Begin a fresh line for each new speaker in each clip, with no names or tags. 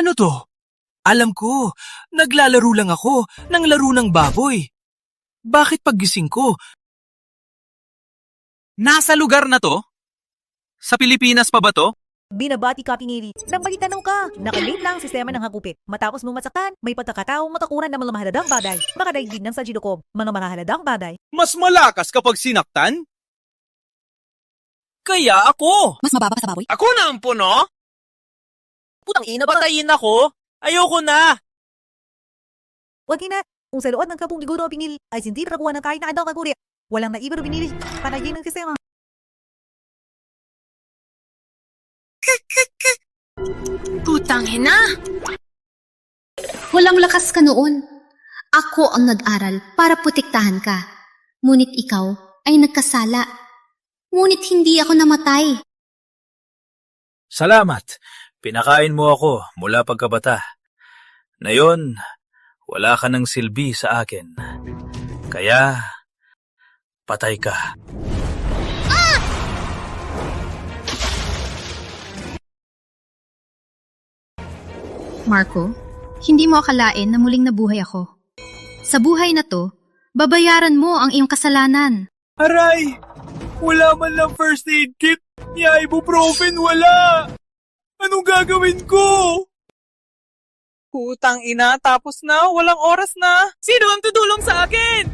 Ano to? Alam ko, naglalaro lang ako ng laro ng baboy. Bakit paggising ko? Nasa lugar na to? Sa Pilipinas pa ba to?
Binabati ka, Pingili. Nang magtanong ka, nakalate lang ang sistema ng hagupit. Matapos mong masaktan, may pagkakataong matakuran ng mga mahaladang bagay. Makadaigdig ng sa Gidocob, mga mahaladang bagay.
Mas malakas kapag sinaktan? Kaya ako!
Mas mababa ka sa baboy?
Ako na ang puno?
Putang ina,
Patayin ako? Ayoko na!
Wag na. Kung sa loob ng kapong liguro ang Pingili, ay hindi nakuha ng kahit na adang kaguri. Walang naibaro Pingili, panagin ng sistema.
Putang ina! Walang lakas ka noon. Ako ang nag-aral para protektahan ka. Ngunit ikaw ay nagkasala. Ngunit hindi ako namatay.
Salamat. Pinakain mo ako mula pagkabata. Ngayon, wala ka ng silbi sa akin. Kaya, patay ka.
Marco, hindi mo akalain na muling nabuhay ako. Sa buhay na to, babayaran mo ang iyong kasalanan.
Aray! Wala man lang first aid kit. Ibuprofen, wala! Anong gagawin ko? Putang ina, tapos na, walang oras na. Sino ang tutulong sa akin?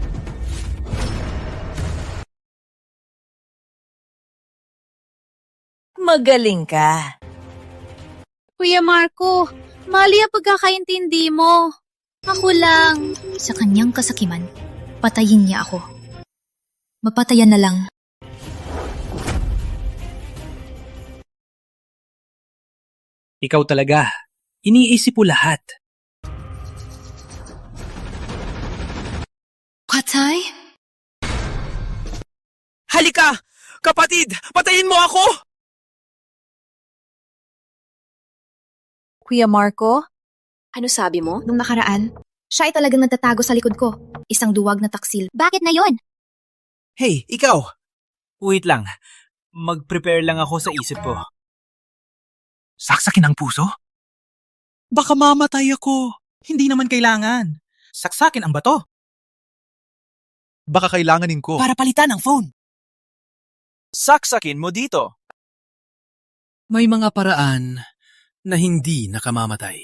Magaling ka.
Kuya Marco, mali ang pagkakaintindi mo. Ako lang. Sa kanyang kasakiman, patayin niya ako. Mapatayan na lang.
Ikaw talaga. Iniisip mo lahat.
Patay?
Halika! Kapatid, patayin mo ako!
Kuya Marco?
Ano sabi mo nung nakaraan? Siya ay talagang nagtatago sa likod ko. Isang duwag na taksil. Bakit na yon?
Hey, ikaw!
Wait lang. Mag-prepare lang ako sa isip ko.
Saksakin ang puso? Baka mamatay ako. Hindi naman kailangan. Saksakin ang bato.
Baka kailanganin ko.
Para palitan ang phone. Saksakin mo dito. May mga paraan na hindi nakamamatay.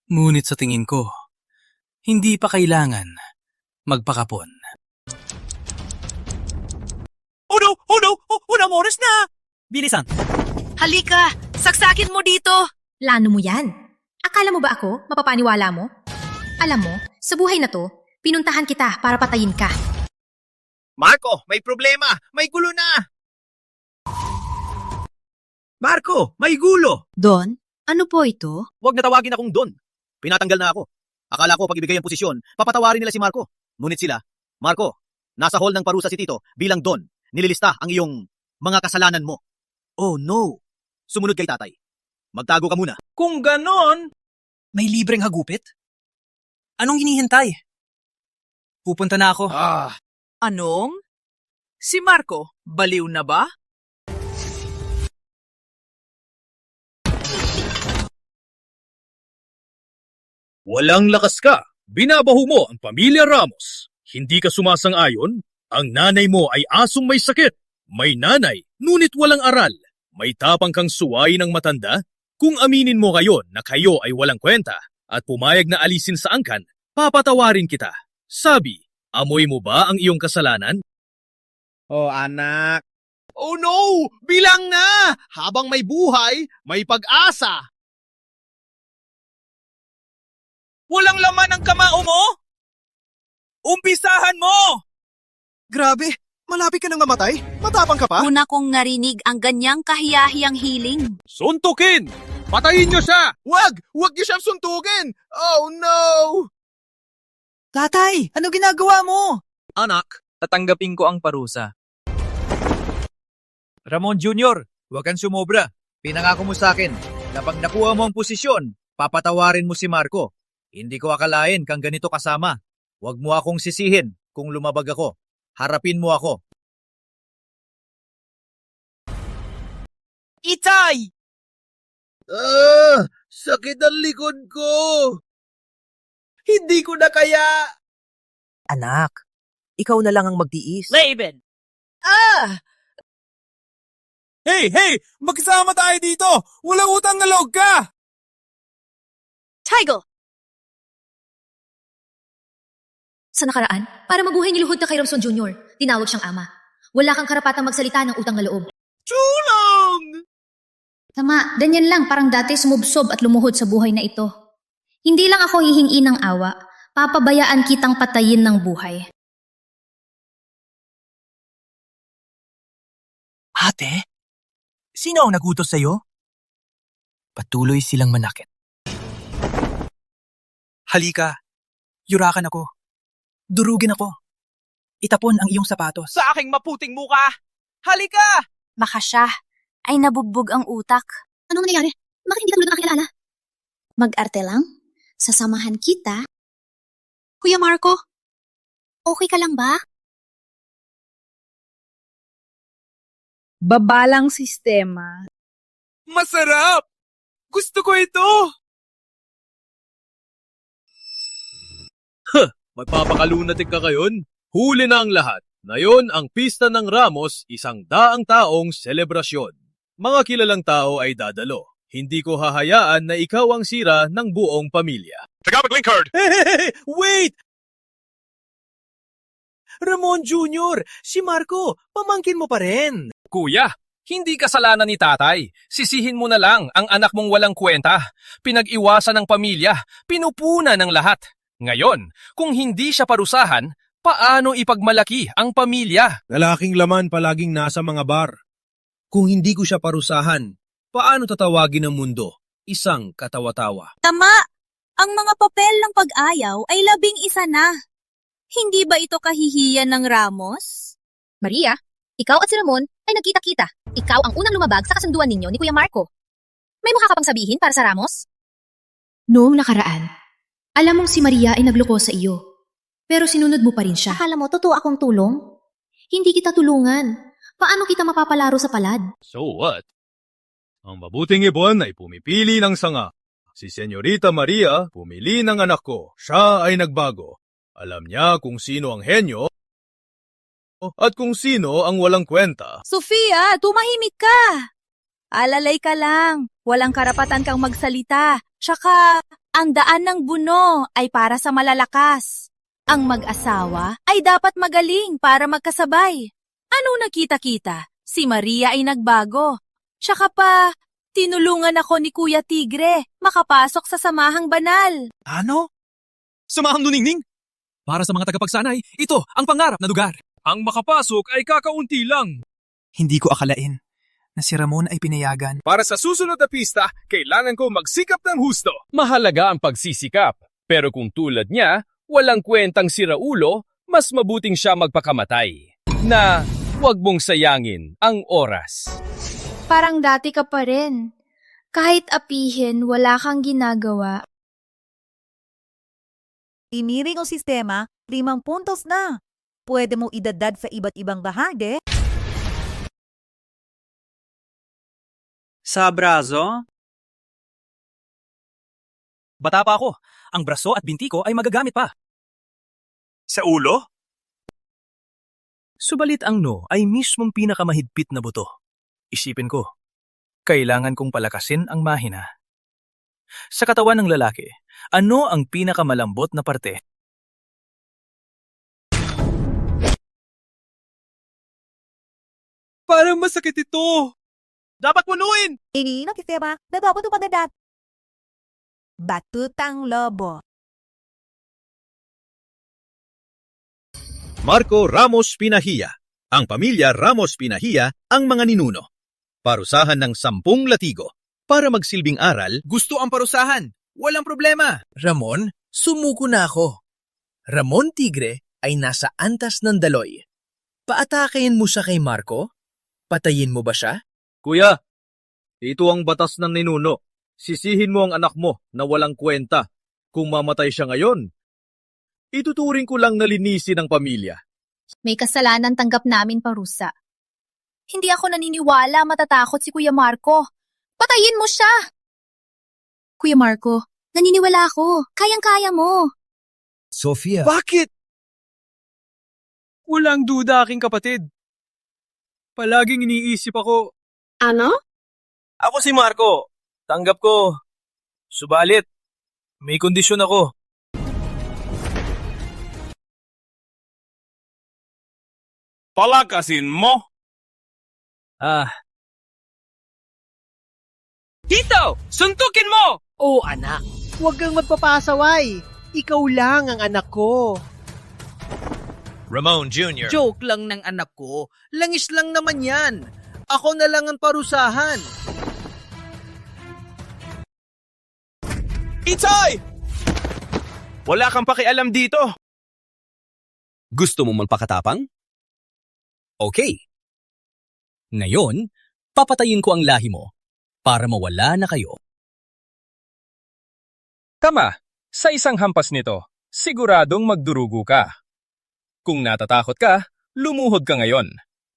Ngunit sa tingin ko, hindi pa kailangan magpakapon. Oh no! Oh no! Unang oras na! Bilisan!
Halika! Saksakin mo dito!
Plano mo yan? Akala mo ba ako mapapaniwala mo? Alam mo, sa buhay na to, pinuntahan kita para patayin ka.
Marco, may problema! May gulo na! Marco, may gulo!
Don, ano po ito?
Huwag na tawagin akong Don. Pinatanggal na ako. Akala ko pag ibigay ang posisyon, papatawarin nila si Marco. Ngunit sila, Marco, nasa hall ng parusa si Tito bilang Don. Nililista ang iyong mga kasalanan mo. Oh no! Sumunod kay tatay. Magtago ka muna.
Kung ganon, may libreng hagupit? Anong hinihintay? Pupunta na ako.
Anong? Si Marco, baliw na ba?
Walang lakas ka. Binabaho mo ang pamilya Ramos. Hindi ka sumasang-ayon? Ang nanay mo ay asong may sakit. May nanay, ngunit walang aral. May tapang kang suway ng matanda? Kung aminin mo ngayon na kayo ay walang kwenta at pumayag na alisin sa angkan, papatawarin kita. Sabi, amoy mo ba ang iyong kasalanan?
Oh, anak.
Oh no! Bilang na! Habang may buhay, may pag-asa!
Walang laman ang kamao mo? Umpisahan mo!
Grabe, malapit ka nang mamatay? Matapang ka pa?
Una kong narinig ang ganyang kahiyahiyang hiling.
Suntukin! Patayin niyo siya!
Wag! Wag niyo siyang suntukin! Oh no!
Tatay, ano ginagawa mo?
Anak, tatanggapin ko ang parusa. Ramon Jr., huwag kang sumobra. Pinangako mo sa akin na pag nakuha mo ang posisyon, papatawarin mo si Marco. Hindi ko akalain kang ganito kasama. Huwag mo akong sisihin kung lumabag ako. Harapin mo ako.
Itay!
Sakit ang likod ko! Hindi ko na kaya!
Anak, ikaw na lang ang magtiis.
Laban!
Hey! Magsama tayo dito! Walang utang na loob ka!
Tiger! Sa nakaraan, para mabuhay ni Luhod na kay Ramson Jr., tinawag siyang ama. Wala kang karapatang magsalita ng utang na loob.
Tulong!
Tama, ganyan lang parang dati sumubsob at lumuhod sa buhay na ito. Hindi lang ako hihingi ng awa, papabayaan kitang patayin ng buhay.
Ate, sino ang nagutos sa'yo? Patuloy silang manakit. Halika, yurakan ako. Durugin ako. Itapon ang iyong sapatos.
Sa aking maputing muka! Halika!
Baka siya ay nabugbog ang utak. Anong nangyayari? Bakit hindi ka tulad ng kakilala? Mag-arte lang? Sasamahan kita? Kuya Marco, okay ka lang ba?
Babalang sistema.
Masarap! Gusto ko ito!
Magpapakalunatik ka kayon? Huli na ang lahat. Ngayon ang Pista ng Ramos, 100 taong selebrasyon. Mga kilalang tao ay dadalo. Hindi ko hahayaan na ikaw ang sira ng buong pamilya.
Hey! Wait! Ramon Jr., si Marco, pamangkin mo pa rin.
Kuya, hindi kasalanan ni tatay. Sisihin mo na lang ang anak mong walang kwenta. Pinag-iwasan ng pamilya, pinupuna ng lahat. Ngayon, kung hindi siya parusahan, paano ipagmalaki ang pamilya?
Lalaking laman palaging nasa mga bar. Kung hindi ko siya parusahan, paano tatawagin ng mundo? Isang katawa-tawa.
Tama! Ang mga papel ng pag-ayaw ay 11 na. Hindi ba ito kahihiyan ng Ramos? Maria, ikaw at si Ramon ay nagkita-kita. Ikaw ang unang lumabag sa kasunduan ninyo ni Kuya Marco. May mukha ka pang sabihin para sa Ramos? Noong nakaraan, alam mong si Maria ay nagloko sa iyo. Pero sinunod mo pa rin siya. Akala mo, totoo akong tulong? Hindi kita tulungan. Paano kita mapapalaro sa palad?
So what? Ang mabuting ibon ay pumipili ng sanga. Si Senyorita Maria pumili ng anak ko. Siya ay nagbago. Alam niya kung sino ang henyo at kung sino ang walang kwenta.
Sofia, tumahimik ka! Alalay ka lang. Walang karapatan kang magsalita. Tsaka, ang daan ng buno ay para sa malalakas. Ang mag-asawa ay dapat magaling para magkasabay. Ano nakita-kita? Si Maria ay nagbago. Tsaka pa, tinulungan ako ni Kuya Tigre makapasok sa samahang banal.
Ano? Samahang nuningning? Para sa mga tagapagsanay, ito ang pangarap na lugar.
Ang makapasok ay kakaunti lang.
Hindi ko akalain na si Ramon ay pinayagan.
Para sa susunod na pista, kailangan ko magsikap ng husto. Mahalaga ang pagsisikap. Pero kung tulad niya, walang kwentang siraulo, mas mabuting siya magpakamatay. Na huwag mong sayangin ang oras.
Parang dati ka pa rin. Kahit apihin, wala kang ginagawa.
Iniring ang sistema, 5 puntos na. Pwede mo idadad sa iba't ibang bahagi.
Sa braso?
Bata pa ako. Ang braso at binti ko ay magagamit pa.
Sa ulo?
Subalit ang no ay mismong pinakamahigpit na buto. Isipin ko, kailangan kong palakasin ang mahina. Sa katawan ng lalaki, ano ang pinakamalambot na parte?
Parang masakit ito. Dapat punuin!
Ini ng sistema na dapat upadadat. Batutang Lobo.
Marco Ramos Pinahia. Ang pamilya Ramos Pinahia ang mga ninuno. Parusahan ng 10 latigo. Para magsilbing aral,
Gusto ang parusahan. Walang problema. Ramon, sumuko na ako. Ramon Tigre ay nasa antas ng daloy. Paatakayin mo siya kay Marco? Patayin mo ba siya?
Kuya, ito ang batas ng ninuno. Sisihin mo ang anak mo na walang kwenta. Kung mamatay siya ngayon, ituturing ko lang na linisin ang pamilya.
May kasalanan tanggap namin parusa. Hindi ako naniniwala matatakot si Kuya Marco. Patayin mo siya! Kuya Marco, naniniwala ako. Kayang-kaya mo.
Sofia,
Bakit?
Walang duda aking kapatid. Palaging iniisip ako,
Ano?
Ako si Marco. Tanggap ko. Subalit, may kondisyon ako.
Palakasin mo!
Tito! Suntukin mo!
Oo, anak. Huwag kang magpapasaway. Ikaw lang ang anak ko.
Ramon Jr.
Joke lang ng anak ko. Langis lang naman yan. Ako na lang ang parusahan.
Itay! Wala kang pakialam dito.
Gusto mo magpakatapang? Okay. Ngayon, papatayin ko ang lahi mo para mawala na kayo.
Tama, sa isang hampas nito, siguradong magdurugo ka. Kung natatakot ka, lumuhod ka ngayon.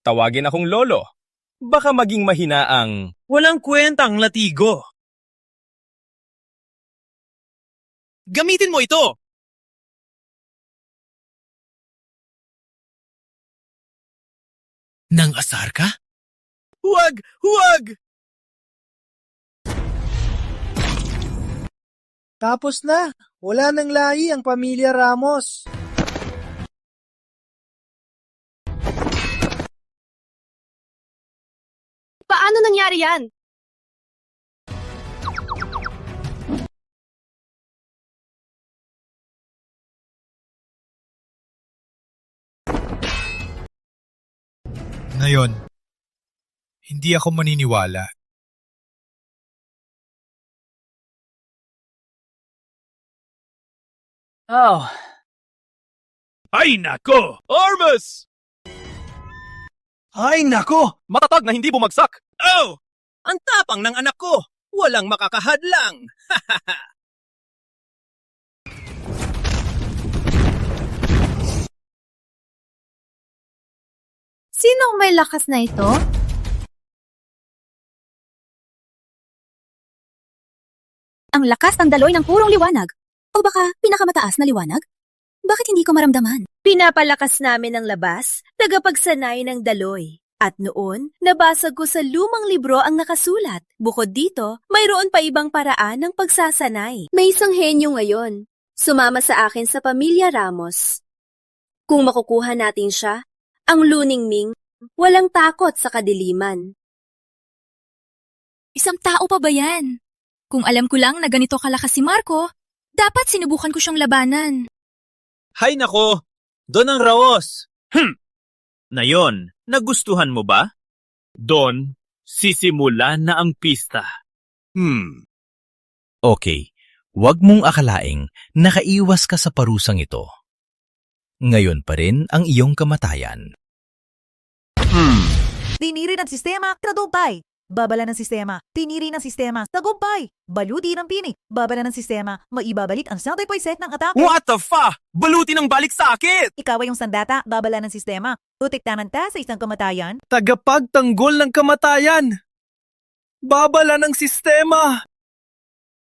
Tawagin akong lolo. Baka maging mahina ang...
Walang kwentang latigo. Gamitin mo ito!
Nang asar ka?
Huwag! Huwag!
Tapos na. Wala nang lahi ang pamilya Ramos.
Paano nangyari yan?
ngayon, hindi ako maniniwala.
Oh,
Ay nako! Armas!
Ay nako!
Matatag na hindi bumagsak!
Oh! Ang tapang ng anak ko! Walang makakahadlang!
Sinong may lakas na ito? Ang lakas ng daloy ng purong liwanag. O baka pinakamataas na liwanag? Bakit hindi ko maramdaman? Pinapalakas namin ang labas, tagapagsanay ng daloy. At noon, nabasa ko sa lumang libro ang nakasulat. Bukod dito, mayroon pa ibang paraan ng pagsasanay. May isang henyo ngayon. Sumama sa akin sa pamilya Ramos. Kung makukuha natin siya, ang luningming, walang takot sa kadiliman. Isang tao pa ba yan? Kung alam ko lang na ganito kalakas si Marco, dapat sinubukan ko siyang labanan.
Hay nako! Don ang Raos! Na yon, nagustuhan mo ba?
Don, sisimulan na ang pista.
Okay, wag mong akalaing nakaiwas ka sa parusang ito. Ngayon pa rin ang iyong kamatayan.
Tiniri ng sistema, tagumpay. Babala ng sistema, tiniri ng sistema, tagumpay. Baluti ng pinik, babala ng sistema, maibabalik ang 70% ng atake.
What the fa? Baluti ng balik sakit!
Ikaw ay yung sandata, babala ng sistema. Tutiktanan ta sa isang kamatayan.
Tagapagtanggol ng kamatayan! Babala ng sistema!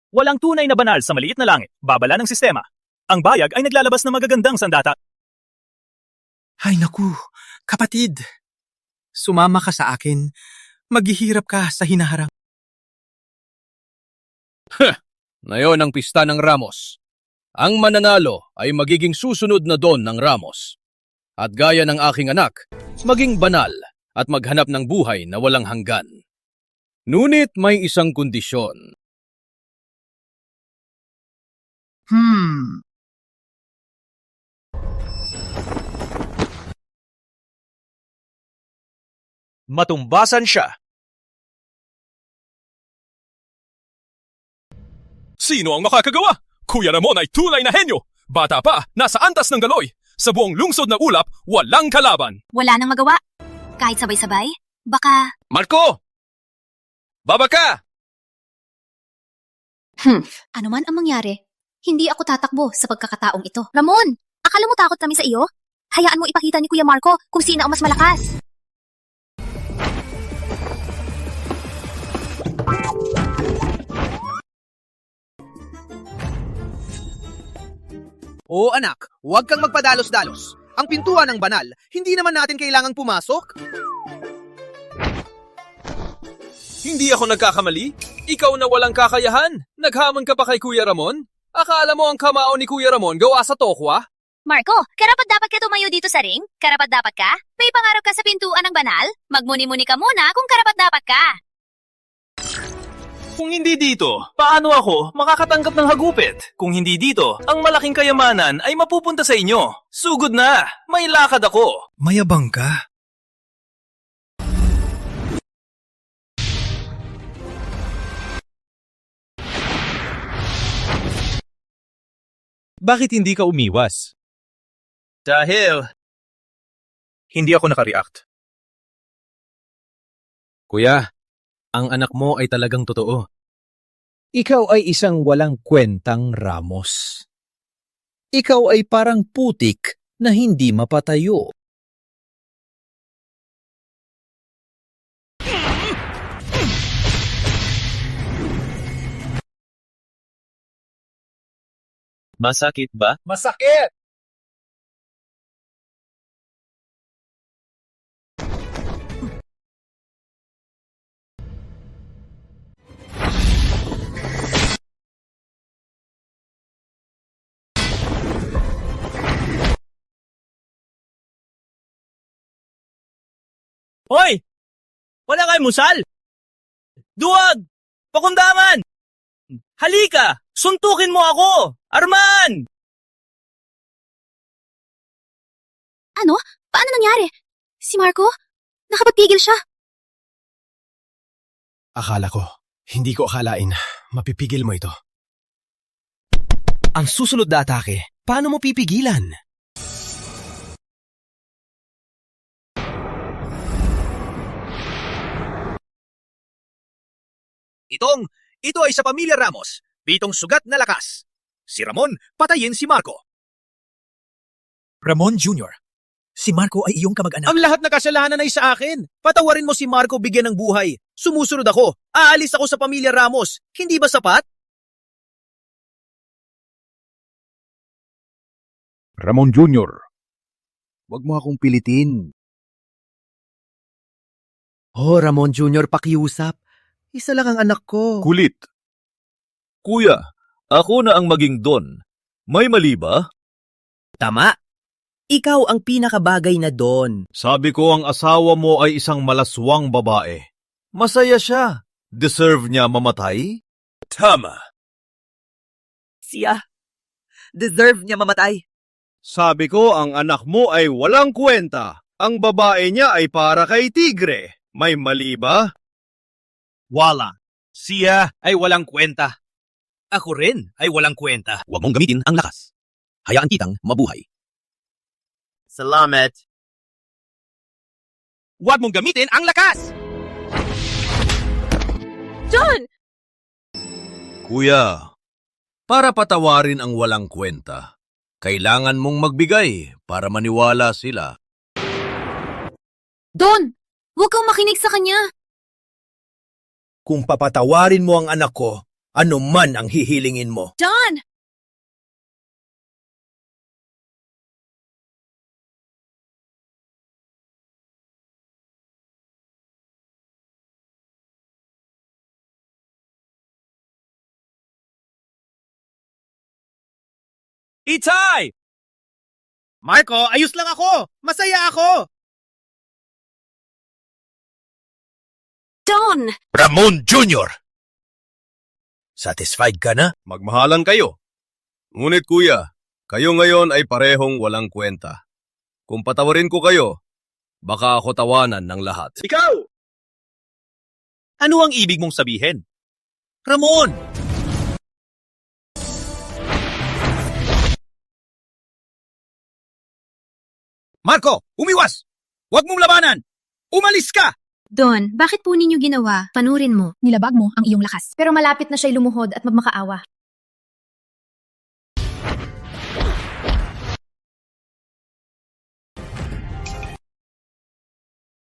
Walang tunay na banal sa maliit na langit, babala ng sistema. Ang bayag ay naglalabas ng magagandang sandata.
Ay naku, kapatid. Sumama ka sa akin. Maghihirap ka sa hinaharap.
Ngayon ang pista ng Ramos. Ang mananalo ay magiging susunod na Don ng Ramos. At gaya ng aking anak, maging banal at maghanap ng buhay na walang hanggan. Ngunit may isang kondisyon.
Matumbasan siya.
Sino ang makakagawa? Kuya Ramon ay tunay na henyo. Bata pa, nasa antas ng galoy. Sa buong lungsod na ulap, walang kalaban.
Wala nang magawa. Kahit sabay-sabay, baka...
Marco! Baba ka!
Ano man ang mangyari, hindi ako tatakbo sa pagkakataong ito. Ramon, akala mo takot kami sa iyo? Hayaan mo ipakita ni Kuya Marco kung sino ang mas malakas.
Oo anak, huwag kang magpadalos-dalos. Ang pintuan ng banal, hindi naman natin kailangang pumasok.
Hindi ako nagkakamali. Ikaw na walang kakayahan. Naghamon ka pa kay Kuya Ramon? Akala mo ang kamao ni Kuya Ramon gawa sa tokwa?
Marco, karapat dapat ka tumayo dito sa ring? Karapat dapat ka? May pangarap ka sa pintuan ng banal? Magmuni-muni ka muna kung karapat dapat ka.
Kung hindi dito, paano ako makakatanggap ng hagupit? Kung hindi dito, ang malaking kayamanan ay mapupunta sa inyo. Sugod na! May lakad ako!
Mayabang ka.
Bakit hindi ka umiwas?
Dahil hindi ako nakareact.
Kuya, ang anak mo ay talagang totoo. Ikaw ay isang walang kwentang Ramos. Ikaw ay parang putik na hindi mapatayo.
Masakit ba?
Masakit!
Hoy! Wala kayong musal! Duwag! Pakundangan! Halika! Suntukin mo ako! Arman!
Ano? Paano nangyari? Si Marco? Nakapagpigil siya.
Akala ko, hindi ko akalain, mapipigil mo ito. Ang susunod na atake, paano mo pipigilan?
Ito ay sa pamilya Ramos. Pitong sugat na lakas. Si Ramon, patayin si Marco.
Ramon Jr., si Marco ay iyong kamag-anak.
Ang lahat na kasalanan ay sa akin. Patawarin mo si Marco bigyan ng buhay. Sumusunod ako. Aalis ako sa pamilya Ramos. Hindi ba sapat?
Ramon Jr., wag mo akong pilitin.
Oh, Ramon Jr., pakiusap. Isa lang ang anak ko.
Kulit. Kuya, ako na ang maging don. May mali ba?
Tama. Ikaw ang pinakabagay na don.
Sabi ko ang asawa mo ay isang malaswang babae. Masaya siya. Deserve niya mamatay?
Tama.
Siya. Deserve niya mamatay.
Sabi ko ang anak mo ay walang kwenta. Ang babae niya ay para kay Tigre. May mali ba?
Wala. Siya ay walang kwenta. Ako rin ay walang kwenta. Huwag mong gamitin ang lakas. Hayaan kitang mabuhay. Salamat. Huwag mong gamitin ang lakas!
John!
Kuya, para patawarin ang walang kwenta, kailangan mong magbigay para maniwala sila.
Don! Huwag kang makinig sa kanya.
Kung papatawarin mo ang anak ko, ano man ang hihilingin mo.
John!
Itay!
Marco, ayos lang ako. Masaya ako.
Don!
Ramon Jr.! Satisfied ka na?
Magmahalan kayo. Ngunit kuya, kayo ngayon ay parehong walang kwenta. Kung patawarin ko kayo, baka ako tawanan ng lahat.
Ikaw! Ano ang ibig mong sabihin? Ramon! Marco, umiwas! Huwag mong labanan! Umalis ka!
Don, bakit po ninyo ginawa? Panurin mo. Nilabag mo ang iyong lakas. Pero malapit na siya'y lumuhod at magmakaawa.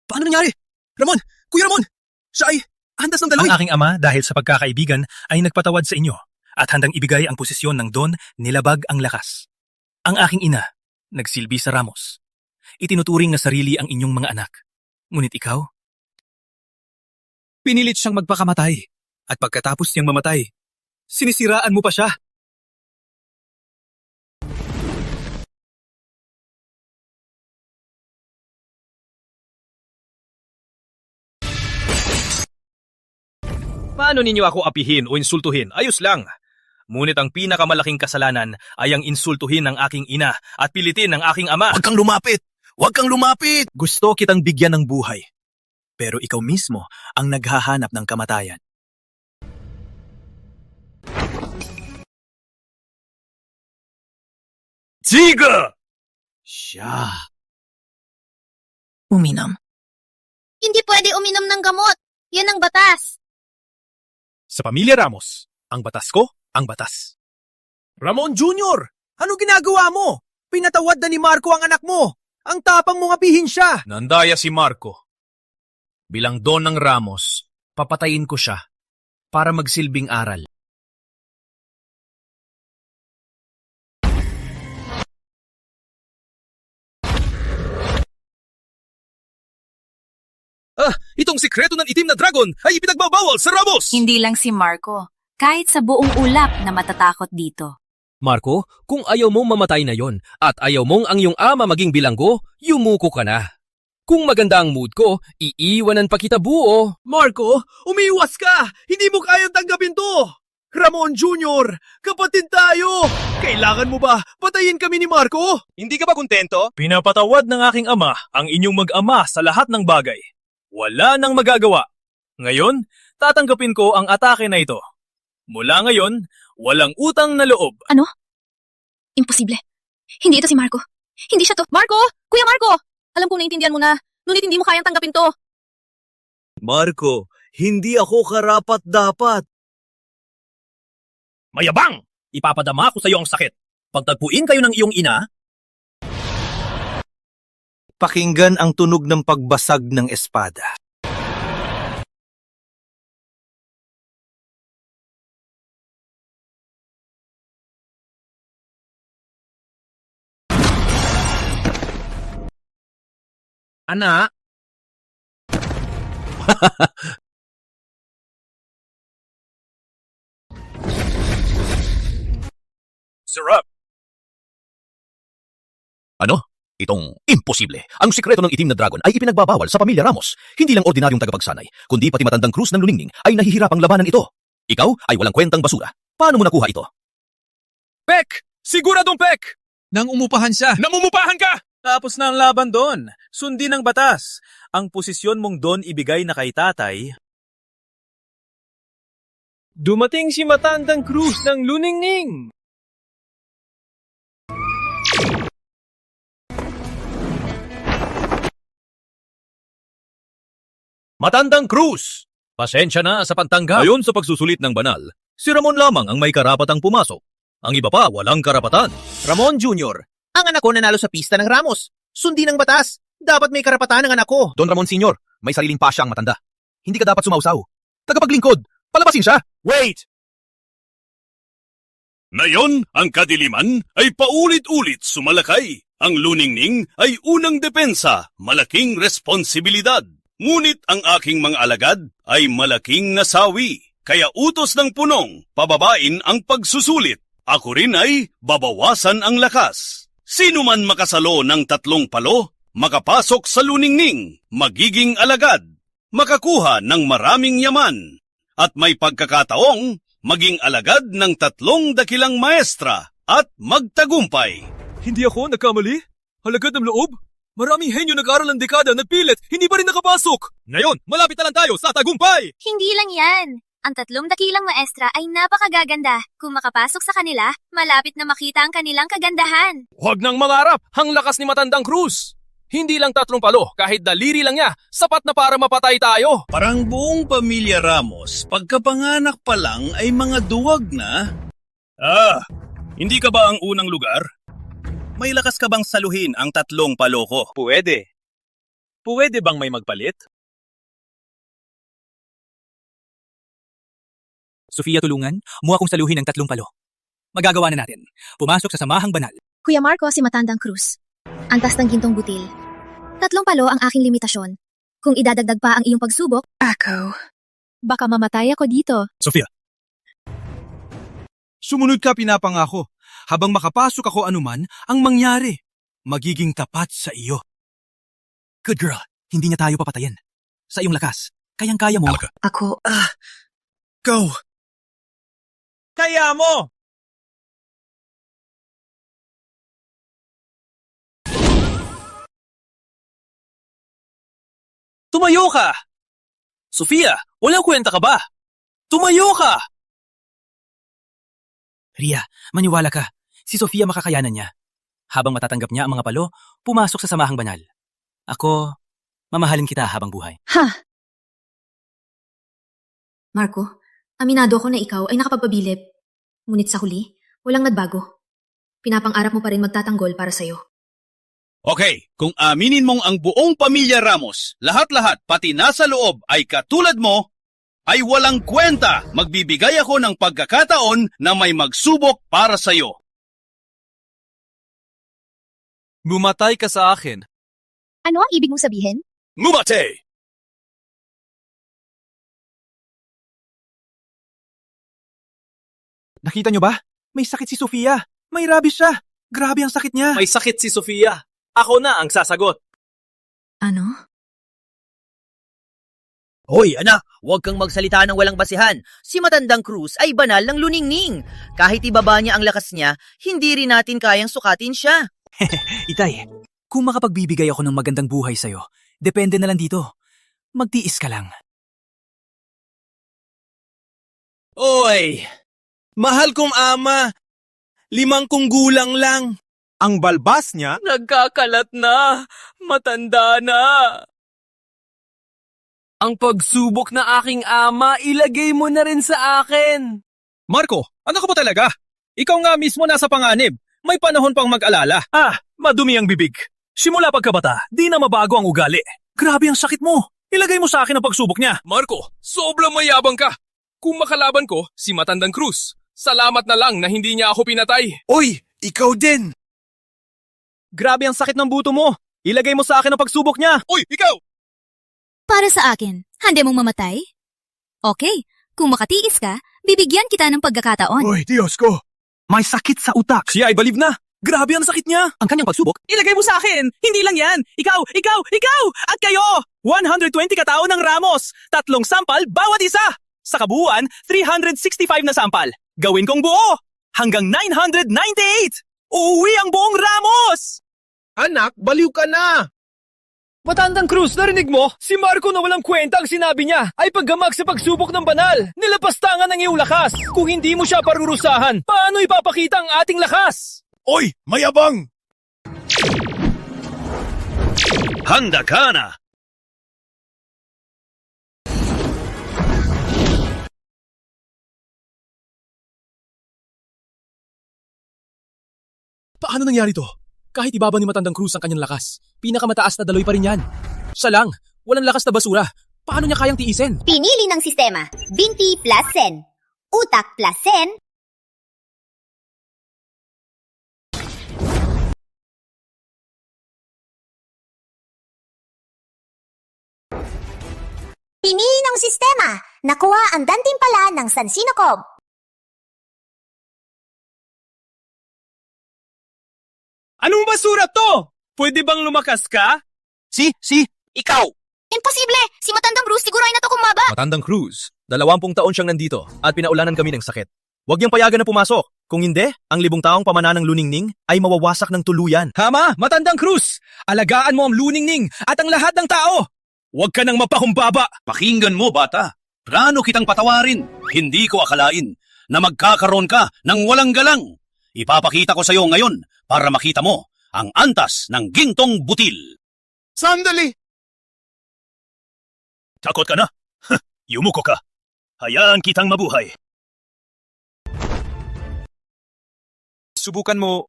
Paano nangyari? Ramon! Kuya Ramon! Siya ay andas ng daloy.
Ang aking ama dahil sa pagkakaibigan ay nagpatawad sa inyo at handang ibigay ang posisyon ng Don nilabag ang lakas. Ang aking ina, nagsilbi sa Ramos. Itinuturing na sarili ang inyong mga anak. Ngunit ikaw? Pinilit siyang magpakamatay. At pagkatapos niyang mamatay, sinisiraan mo pa siya. Paano ninyo ako apihin o insultuhin? Ayos lang. Ngunit ang pinakamalaking kasalanan ay ang insultuhin ng aking ina at pilitin ng aking ama.
Huwag kang lumapit! Huwag kang lumapit!
Gusto kitang bigyan ng buhay. Pero ikaw mismo ang naghahanap ng kamatayan. Siga!
Siya.
Uminom? Hindi pwede uminom ng gamot. Yan ang batas.
Sa pamilya Ramos, ang batas ko, ang batas.
Ramon Jr., ano ginagawa mo? Pinatawad na ni Marco ang anak mo. Ang tapang mong apihin siya.
Nandaya si Marco. Bilang don ng Ramos, papatayin ko siya para magsilbing aral.
Itong sikreto ng itim na dragon ay ipinagbabawal sa Ramos!
Hindi lang si Marco. Kahit sa buong ulap na matatakot dito.
Marco, kung ayaw mong mamatay na yon at ayaw mong ang iyong ama maging bilanggo, yumuko ka na. Kung maganda ang mood ko, iiwanan pa kita buo.
Marco, umiwas ka! Hindi mo kayang tanggapin to! Ramon Jr., kapatid tayo! Kailangan mo ba patayin kami ni Marco?
Hindi ka ba kontento? Pinapatawad ng aking ama ang inyong mag-ama sa lahat ng bagay. Wala nang magagawa. Ngayon, tatanggapin ko ang atake na ito. Mula ngayon, walang utang na loob.
Ano? Imposible. Hindi ito si Marco. Hindi siya to. Marco! Kuya Marco! Alam kong naintindihan mo na, ngunit hindi mo kayang tanggapin to.
Marco, hindi ako karapat-dapat.
Mayabang! Ipapadama ko sa iyo ang sakit. Pagtagpuin kayo ng iyong ina,
Pakinggan ang tunog ng pagbasag ng espada.
Anak,
Sarap!
Ano? Itong imposible. Ang sikreto ng itim na dragon ay ipinagbabawal sa pamilya Ramos. Hindi lang ordinaryong tagapagsanay, kundi pati matandang krus ng luningning ay nahihirapang labanan ito. Ikaw ay walang kwentang basura. Paano mo nakuha ito?
Pek! Siguradong pek!
Nang umupahan siya.
Namumupahan ka! Tapos na ang laban doon. Sundin ang batas. Ang posisyon mong doon ibigay na kay tatay.
Dumating si Matandang Cruz ng Luningning.
Matandang Cruz! Pasensya na sa pagtanggap. Ayon sa pagsusulit ng banal, si Ramon lamang ang may karapatang pumasok. Ang iba pa walang karapatan.
Ramon Jr., ang anak ko nanalo sa pista ng Ramos. Sundin ang batas. Dapat may karapatan ng anak ko.
Don Ramon Sr., may sariling pasya ang matanda. Hindi ka dapat sumausaw. Tagapaglingkod, palabasin siya.
Wait!
Ngayon, ang kadiliman ay paulit-ulit sumalakay. Ang luningning ay unang depensa, malaking responsibilidad. Ngunit ang aking mga alagad ay malaking nasawi. Kaya utos ng punong, pababain ang pagsusulit. Ako rin ay babawasan ang lakas. Sino man makasalo ng 3 palo, makapasok sa luningning, magiging alagad, makakuha ng maraming yaman, at may pagkakataong maging alagad ng 3 dakilang maestra at magtagumpay.
Hindi ako nagkamali? Halagad ng loob? Maraming henyo nag-aral ng dekada nagpilit, hindi pa rin nakapasok. Ngayon, malapit na lang tayo sa tagumpay!
Hindi lang yan. Ang 3 dakilang maestra ay napakagaganda. Kung makapasok sa kanila, malapit na makita ang kanilang kagandahan.
Huwag nang mangarap, ang lakas ni Matandang Cruz. Hindi lang 3 palo, kahit daliri lang niya, sapat na para mapatay tayo.
Parang buong pamilya Ramos, pagkapanganak pa lang ay mga duwag na.
Hindi ka ba ang unang lugar?
May lakas ka bang saluhin ang 3 palo ko?
Pwede. Pwede bang may magpalit?
Sofia, tulungan mo akong saluhin ng 3 palo. Magagawa na natin. Pumasok sa samahang banal.
Kuya Marco, si Matandang Cruz. Antas ng gintong butil. 3 palo ang aking limitasyon. Kung idadagdag pa ang iyong pagsubok,
Ako.
baka mamatay ako dito.
Sofia. Sumunod ka, pinapangako. Habang makapasok ako anuman, ang mangyari, magiging tapat sa iyo. Good girl, hindi niya tayo papatayin. Sa iyong lakas, kayang-kaya mo.
Ako.
Go! Kaya mo!
Tumayo ka! Sofia, walang kwenta ka ba? Tumayo ka!
Ria, maniwala ka. Si Sofia makakayanan niya. Habang matatanggap niya ang mga palo, pumasok sa samahang banal. Ako, mamahalin kita habang buhay.
Ha! Marco, aminado ako na ikaw ay nakapagpabilib. Ngunit sa huli, walang nagbago. Pinapang-arap mo pa rin magtatanggol para sa'yo.
Okay, kung aminin mong ang buong pamilya Ramos, lahat-lahat pati nasa loob ay katulad mo, ay walang kwenta. Magbibigay ako ng pagkakataon na may magsubok para sa'yo.
Bumatay ka sa akin.
Ano ang ibig mong sabihin?
Mumate!
Nakita niyo ba? May sakit si Sofia. May rabies siya. Grabe ang sakit niya.
May sakit si Sofia. Ako na ang sasagot.
Ano?
Hoy, anak, huwag kang magsalita ng walang basihan. Si Matandang Cruz ay banal ng luningning. Kahit ibaba niya ang lakas niya, hindi rin natin kayang sukatin siya.
Itay, kung makapagbibigay ako ng magandang buhay sa'yo, depende na lang dito. Magtiis ka lang.
Oy! Mahal kong ama, 5 kong gulang lang. Ang balbas niya?
Nagkakalat na. Matanda na. Ang pagsubok na aking ama, ilagay mo na rin sa akin.
Marco, ano ka ba talaga? Ikaw nga mismo nasa panganib. May panahon pang mag-alala.
Madumi ang bibig. Simula pagkabata, di na mabago ang ugali. Grabe ang sakit mo. Ilagay mo sa akin ang pagsubok niya.
Marco, sobrang mayabang ka. Kung makalaban ko, si Matandang Cruz. Salamat na lang na hindi niya ako pinatay.
Oy, ikaw din.
Grabe ang sakit ng buto mo. Ilagay mo sa akin ang pagsubok niya.
Uy, ikaw!
Para sa akin, handa mong mamatay? Okay, kung makatiis ka, bibigyan kita ng pagkakataon.
Oy, Diyos ko. May sakit sa utak.
Siya ay baliw na. Grabe ang sakit niya.
Ang kanyang pagsubok,
Ilagay mo sa akin. Hindi lang yan. Ikaw, at kayo. 120 katao ng Ramos. 3 sampal bawat isa. Sa kabuuan, 365 na sampal. Gawin kong buo. Hanggang 998. Uuwi ang buong Ramos.
Anak, baliw ka na.
Matandang Cruz, narinig mo? Si Marco na walang kwenta ang sinabi niya ay paggamag sa pagsubok ng banal. Nilapastangan ng iyong lakas. Kung hindi mo siya parurusahan, paano ipapakita ang ating lakas?
Oy, mayabang.
Handa ka na!
Paano nangyari to? Kahit ibaba ni Matandang Cruz ang kanyang lakas, pinakamataas na daloy pa rin yan. Siya lang, walang lakas na basura. Paano niya kayang tiisin?
Pinili ng sistema, 20 plus sen. Utak plus sen. Pinili ng sistema, nakuha ang dantimpala ng San Sinocob.
Anong basura to? Pwede bang lumakas ka?
Ikaw!
Imposible! Si Matandang Cruz siguro ay natukumaba.
Matandang Cruz, 20 taon siyang nandito at pinaulanan kami ng sakit. Huwag niyang payagan na pumasok. Kung hindi, ang 5 taong pamana ng luningning ay mawawasak ng tuluyan.
Tama, Matandang Cruz! Alagaan mo ang luningning at ang lahat ng tao! Huwag ka nang mapakumbaba!
Pakinggan mo, bata. Plano kitang patawarin. Hindi ko akalain na magkakaroon ka ng walang galang. Ipapakita ko sa iyo ngayon para makita mo ang antas ng gintong butil.
Sandali!
Takot ka na? Yumuko ka. Hayaan kitang mabuhay.
Subukan mo.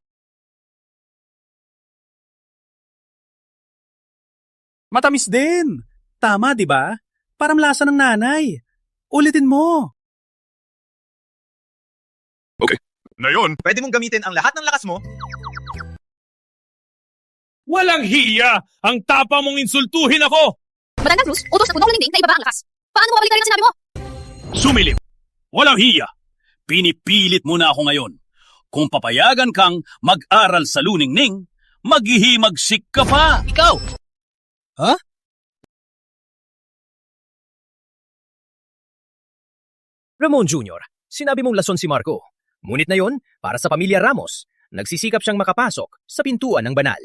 Matamis din. Tama, di ba? Parang lasa ng nanay. Ulitin mo.
Okay. Na yon.
Pwede mong gamitin ang lahat ng lakas mo
Walang hiya! Ang tapa mong insultuhin ako!
Matandang Cruz, utos na punong linding na ibaba ang lakas. Paano mo babalik ang sinabi mo?
Sumilip! Walang hiya! Pinipilit mo na ako ngayon. Kung papayagan kang mag-aral sa luningning, maghihimagsik ka pa!
Ikaw!
Ha?
Ramon Jr., sinabi mong lason si Marco. Ngunit na yon, para sa pamilya Ramos, nagsisikap siyang makapasok sa pintuan ng banal.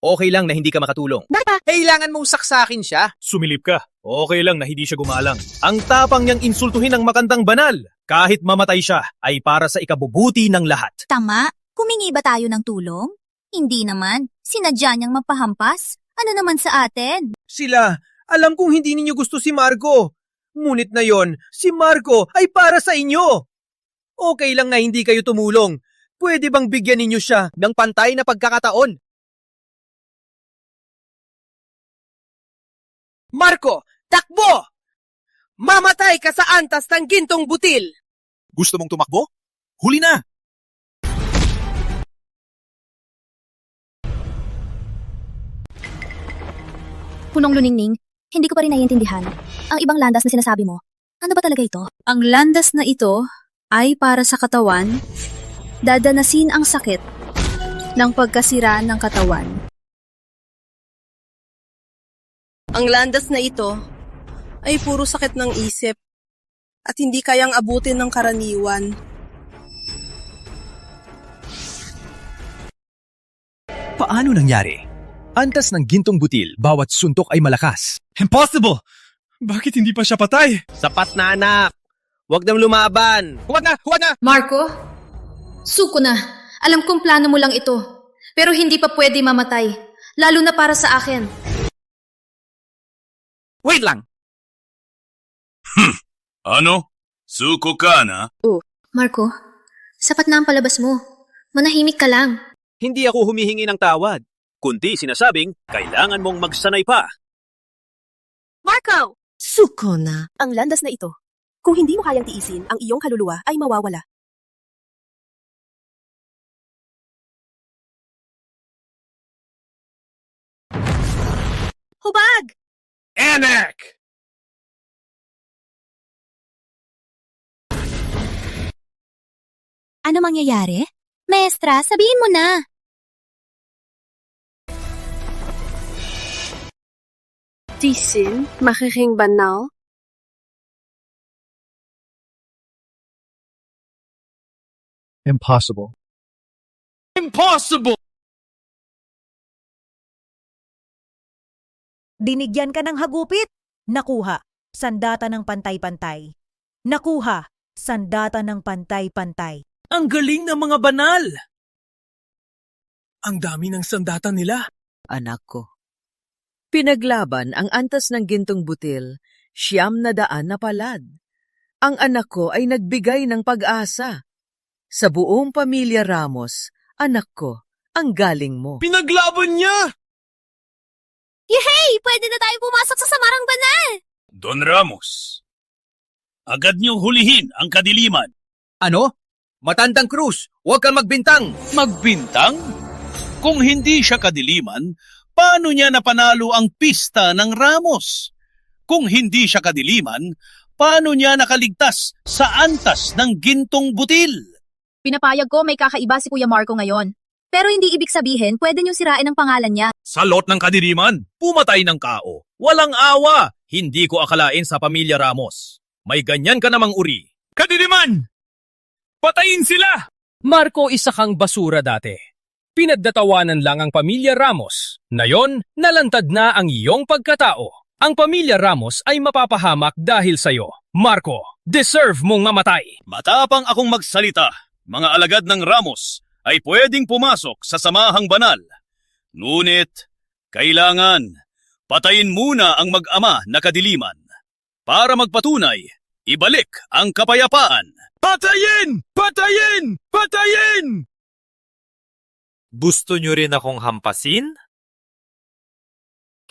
Okay lang na hindi ka makatulong.
Kailangan mong saksakin siya.
Sumilip ka. Okay lang na hindi siya gumalang.
Ang tapang niyang insultuhin ng makandang banal. Kahit mamatay siya, ay para sa ikabubuti ng lahat.
Tama. Humingi ba tayo ng tulong? Hindi naman. Sinadya niyang mapahampas. Ano naman sa atin?
Sila, alam kong hindi ninyo gusto si Marco. Ngunit na yon, si Marco ay para sa inyo. Okay lang na hindi kayo tumulong. Pwede bang bigyan ninyo siya ng pantay na pagkakataon? Marco, takbo! Mamatay ka sa antas ng gintong butil!
Gusto mong tumakbo? Huli na!
Punong luningning, hindi ko pa rin naiintindihan. Ang ibang landas na sinasabi mo, ano ba talaga ito?
Ang landas na ito ay para sa katawan, dadanasin ang sakit ng pagkasira ng katawan.
Ang landas na ito ay puro sakit ng isip at hindi kayang abutin ng karaniwan.
Paano nangyari? Antas ng gintong butil, bawat suntok ay malakas.
Impossible! Bakit hindi pa siya patay?
Sapat na anak! Huwag nang lumaban! Huwag na! Huwag na!
Marco, suko na. Alam kong plano mo lang ito. Pero hindi pa pwede mamatay. Lalo na para sa akin.
Wait lang!
Ano? Suko ka na?
Marco, sapat na ang palabas mo. Manahimik ka lang.
Hindi ako humihingi ng tawad, kundi sinasabing kailangan mong magsanay pa.
Marco! Suko na! Ang landas na ito. Kung hindi mo kayang tiisin, ang iyong kaluluwa ay mawawala. Hubag!
Anak!
Ano mangyayari? Maestra, sabihin mo na.
Tisin, magiging banal.
Impossible. Impossible!
Dinigyan ka ng hagupit. Nakuha, sandata ng pantay-pantay. Nakuha, sandata ng pantay-pantay.
Ang galing ng mga banal! Ang dami ng sandata nila.
Anak ko, pinaglaban ang antas ng gintong butil, 900 na palad. Ang anak ko ay nagbigay ng pag-asa. Sa buong pamilya Ramos, anak ko, ang galing mo.
Pinaglaban niya!
Yehey! Pwede na tayo pumasok sa samarang banal!
Don Ramos, agad niyong hulihin ang kadiliman.
Ano? Matandang Cruz, huwag kang magbintang!
Magbintang? Kung hindi siya kadiliman, paano niya napanalo ang pista ng Ramos? Kung hindi siya kadiliman, paano niya nakaligtas sa antas ng gintong butil?
Pinapayag ko may kakaiba si Kuya Marco ngayon. Pero hindi ibig sabihin pwede niyong sirain ang pangalan niya.
Sa lot ng kadiriman, pumatay ng kao. Walang awa! Hindi ko akalain sa pamilya Ramos. May ganyan ka namang uri. Kadiriman! Patayin sila!
Marco, isa kang basura dati. Pinagdatawanan lang ang pamilya Ramos. Nayon, nalantad na ang iyong pagkatao. Ang pamilya Ramos ay mapapahamak dahil sa'yo. Marco, deserve mong mamatay.
Matapang akong magsalita. Mga alagad ng Ramos ay pwedeng pumasok sa samahang banal. Ngunit, kailangan patayin muna ang mag-ama na kadiliman para magpatunay, ibalik ang kapayapaan.
Patayin! Patayin! Patayin!
Gusto nyo rin akong hampasin?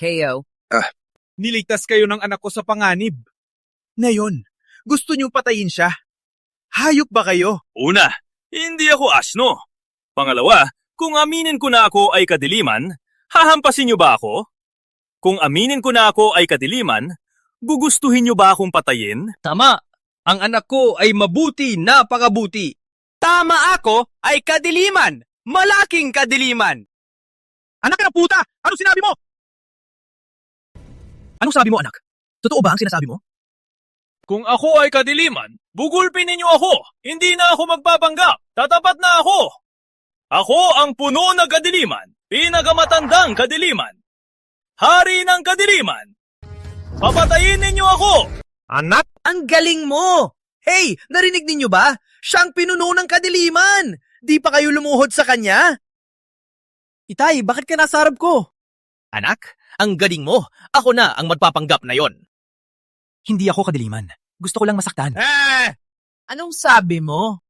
KO.
Niligtas kayo ng anak ko sa panganib. Ngayon, gusto niyo patayin siya? Hayop ba kayo?
Una, hindi ako asno. Pangalawa, kung aminin ko na ako ay kadiliman,
Hahampasin niyo ba ako? Kung aminin ko na ako ay kadiliman, gugustuhin niyo ba akong patayin?
Tama. Ang anak ko ay mabuti, napakabuti.
Tama ako ay kadiliman! Malaking kadiliman!
Anak ka ng puta! Ano sinabi mo? Anong sabi mo, anak? Totoo ba ang sinasabi mo?
Kung ako ay kadiliman, bugulpin ninyo ako! Hindi na ako magpapanggap! Tatapat na ako! Ako ang puno ng kadiliman, pinakamatandang kadiliman. Hari ng kadiliman! Papatayin ninyo ako!
Anak, ang galing mo! Hey, narinig ninyo ba? Siyang pinuno ng kadiliman! Di pa kayo lumuhod sa kanya?
Itay, bakit ka nasa harap ko?
Anak, ang galing mo. Ako na ang magpapanggap na yon.
Hindi ako kadiliman. Gusto ko lang masaktan.
Anong sabi mo?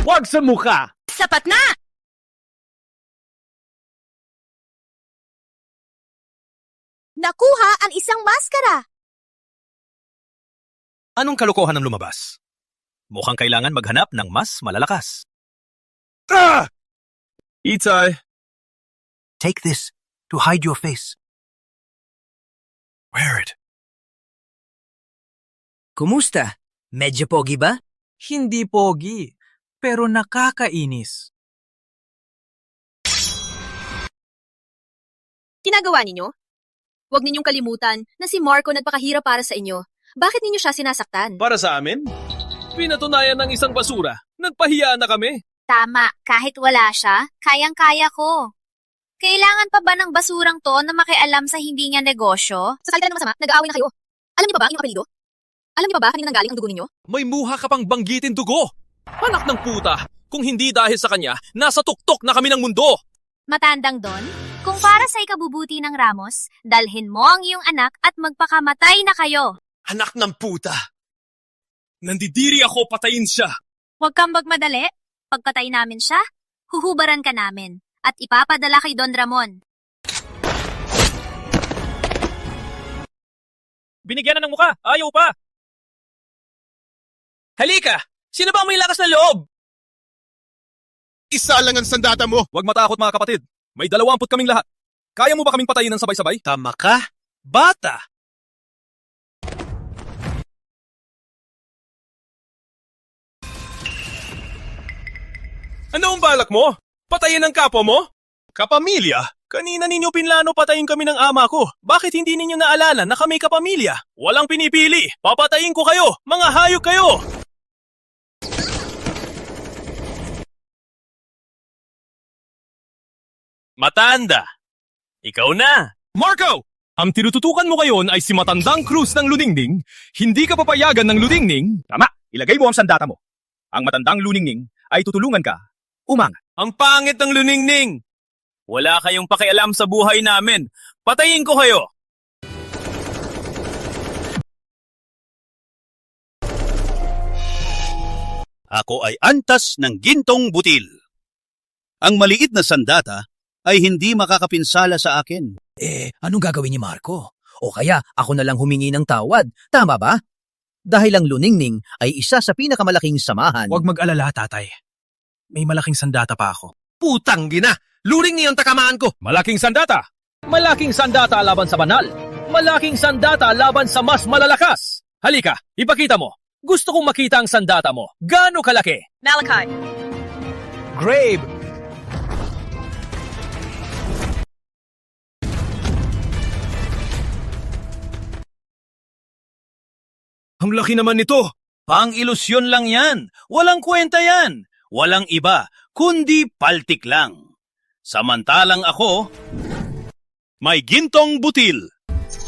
Wag sa mukha!
Sapat na! Nakuha ang isang maskara.
Anong kalokohan ang lumabas? Mukhang kailangan maghanap ng mas malalakas.
Itay,
Take this to hide your face.
Wear it.
Kumusta? Medyo pogi ba?
Hindi pogi, pero nakakainis.
Ginagawa ninyo? Huwag ninyong kalimutan na si Marco nagpakahirap para sa inyo. Bakit ninyo siya sinasaktan?
para sa amin? Pinatunayan ng isang basura. Nagpahiya na kami.
Tama, kahit wala siya, kayang-kaya ko. Kailangan pa ba ng basurang to na makialam sa hindi niya negosyo?
Sa salita ng masama, nag-aaway na kayo. Alam niyo ba ba ang inyong apelido? Alam niyo ba kanina nanggaling ang dugo ninyo?
May muha ka pang banggitin dugo. Anak ng puta. Kung hindi dahil sa kanya, nasa tuktok na kami ng mundo.
Matandang Don, kung para sa ikabubuti ng Ramos, dalhin mo ang iyong anak at magpakamatay na kayo.
Anak ng puta. Nandidiri ako, patayin siya.
Huwag kang magmadali. Pagpatay namin siya, huhubaran ka namin at ipapadala kay Don Ramon.
Binigyan na ng muka. Ayaw pa. Halika! Sino ba ang may lakas na loob?
Isa lang ang sandata mo.
Huwag matakot mga kapatid. May 20 kaming lahat. Kaya mo ba kaming patayin ng sabay-sabay?
Tama ka? Bata!
Ano ang balak mo? Patayin ang kapwa mo? Kapamilya? Kanina ninyo pinlano patayin kami ng ama ko. Bakit hindi ninyo naalala na kami kapamilya? Walang pinipili. Papatayin ko kayo. Mga hayop kayo. Matanda. Ikaw na. Marco! Ang tinututukan mo ngayon ay si Matandang Cruz ng Luningning. Hindi ka papayagan ng Luningning.
Tama, ilagay mo ang sandata mo. Ang matandang luningning ay tutulungan ka. Umangat.
Ang pangit ng Luningning. Wala kayong pakialam sa buhay namin. Patayin ko kayo.
Ako ay antas ng gintong butil. Ang maliit na sandata ay hindi makakapinsala sa akin.
Anong gagawin ni Marco? O kaya ako na lang humingi ng tawad, tama ba? Dahil ang Luningning ay isa sa pinakamalaking samahan.
Huwag mag-alala, tatay. May malaking sandata pa ako.
Putang gina! Luningning ang takamaan ko!
Malaking sandata. Malaking sandata laban sa banal. Malaking sandata laban sa mas malalakas. Halika, ipakita mo. Gusto kong makita ang sandata mo. Gaano kalaki?
Malachi.
Grave. Ang laki naman nito.
Pang-ilusyon lang yan. Walang kwenta yan. Walang iba, kundi paltik lang. Samantalang ako,
May gintong butil.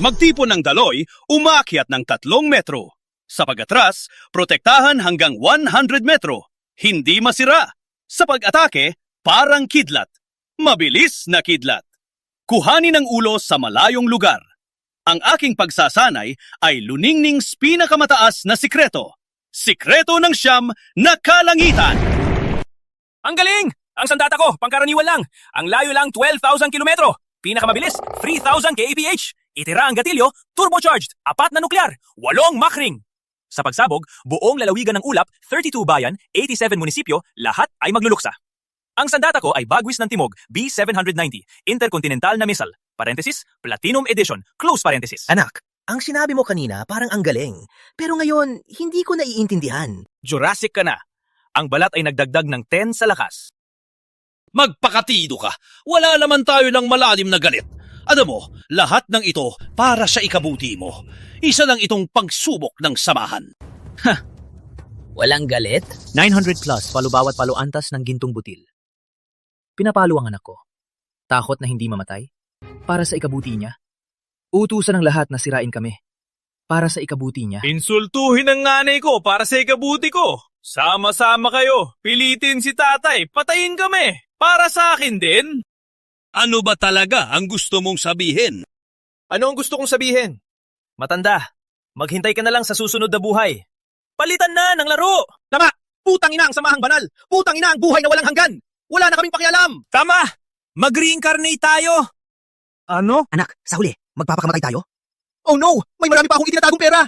Magtipon ng daloy, umaakyat ng 3 metro. Sa pag-atras, protektahan hanggang 100 metro. Hindi masira. Sa pag-atake, parang kidlat. Mabilis na kidlat. Kuhanin ang ulo sa malayong lugar. Ang aking pagsasanay ay Luningningspinakamataas na sikreto. Sikreto ng siyam na kalangitan.
Ang galing! Ang sandata ko, pangkaraniwan lang. Ang layo lang 12,000 kilometro. Pinakamabilis, 3,000 kph. Itira ang gatilyo, turbocharged, 4 na nuklear, 8 Mach ring. Sa pagsabog, buong lalawigan ng ulap, 32 bayan, 87 munisipyo, lahat ay magluluksa. Ang sandata ko ay Bagwis ng Timog B790, intercontinental na missile, parenthesis, Platinum Edition, close parenthesis.
Anak, ang sinabi mo kanina parang ang galing. Pero ngayon, hindi ko naiintindihan.
Jurassic ka na. Ang balat ay nagdagdag ng 10 sa lakas.
Magpakatido ka. Wala naman tayo ng malalim na galit. Alam mo, lahat ng ito para sa ikabuti mo. Isa lang itong pagsubok ng samahan.
Walang galit? 900 plus palo bawat palo antas ng gintong butil. Pinapalo ang anak ko. Takot na hindi mamatay. Para sa ikabuti niya. Utusan ng lahat na sirain kami. Para sa ikabuti niya.
Insultuhin ang nanay ko para sa ikabuti ko. Sama-sama kayo. Pilitin si tatay. Patayin kami. Para sa akin din.
Ano ba talaga ang gusto mong sabihin?
Ano ang gusto kong sabihin? Matanda, maghintay ka na lang sa susunod na buhay. Palitan na ng laro!
Tama! Putang ina ang samahang banal! Putang ina ang buhay na walang hanggan! Wala na kaming pakialam!
Tama! Mag-reincarnate tayo!
Ano? Anak, sa huli, magpapakamatay tayo?
Oh no! May marami pa akong itinatagong pera!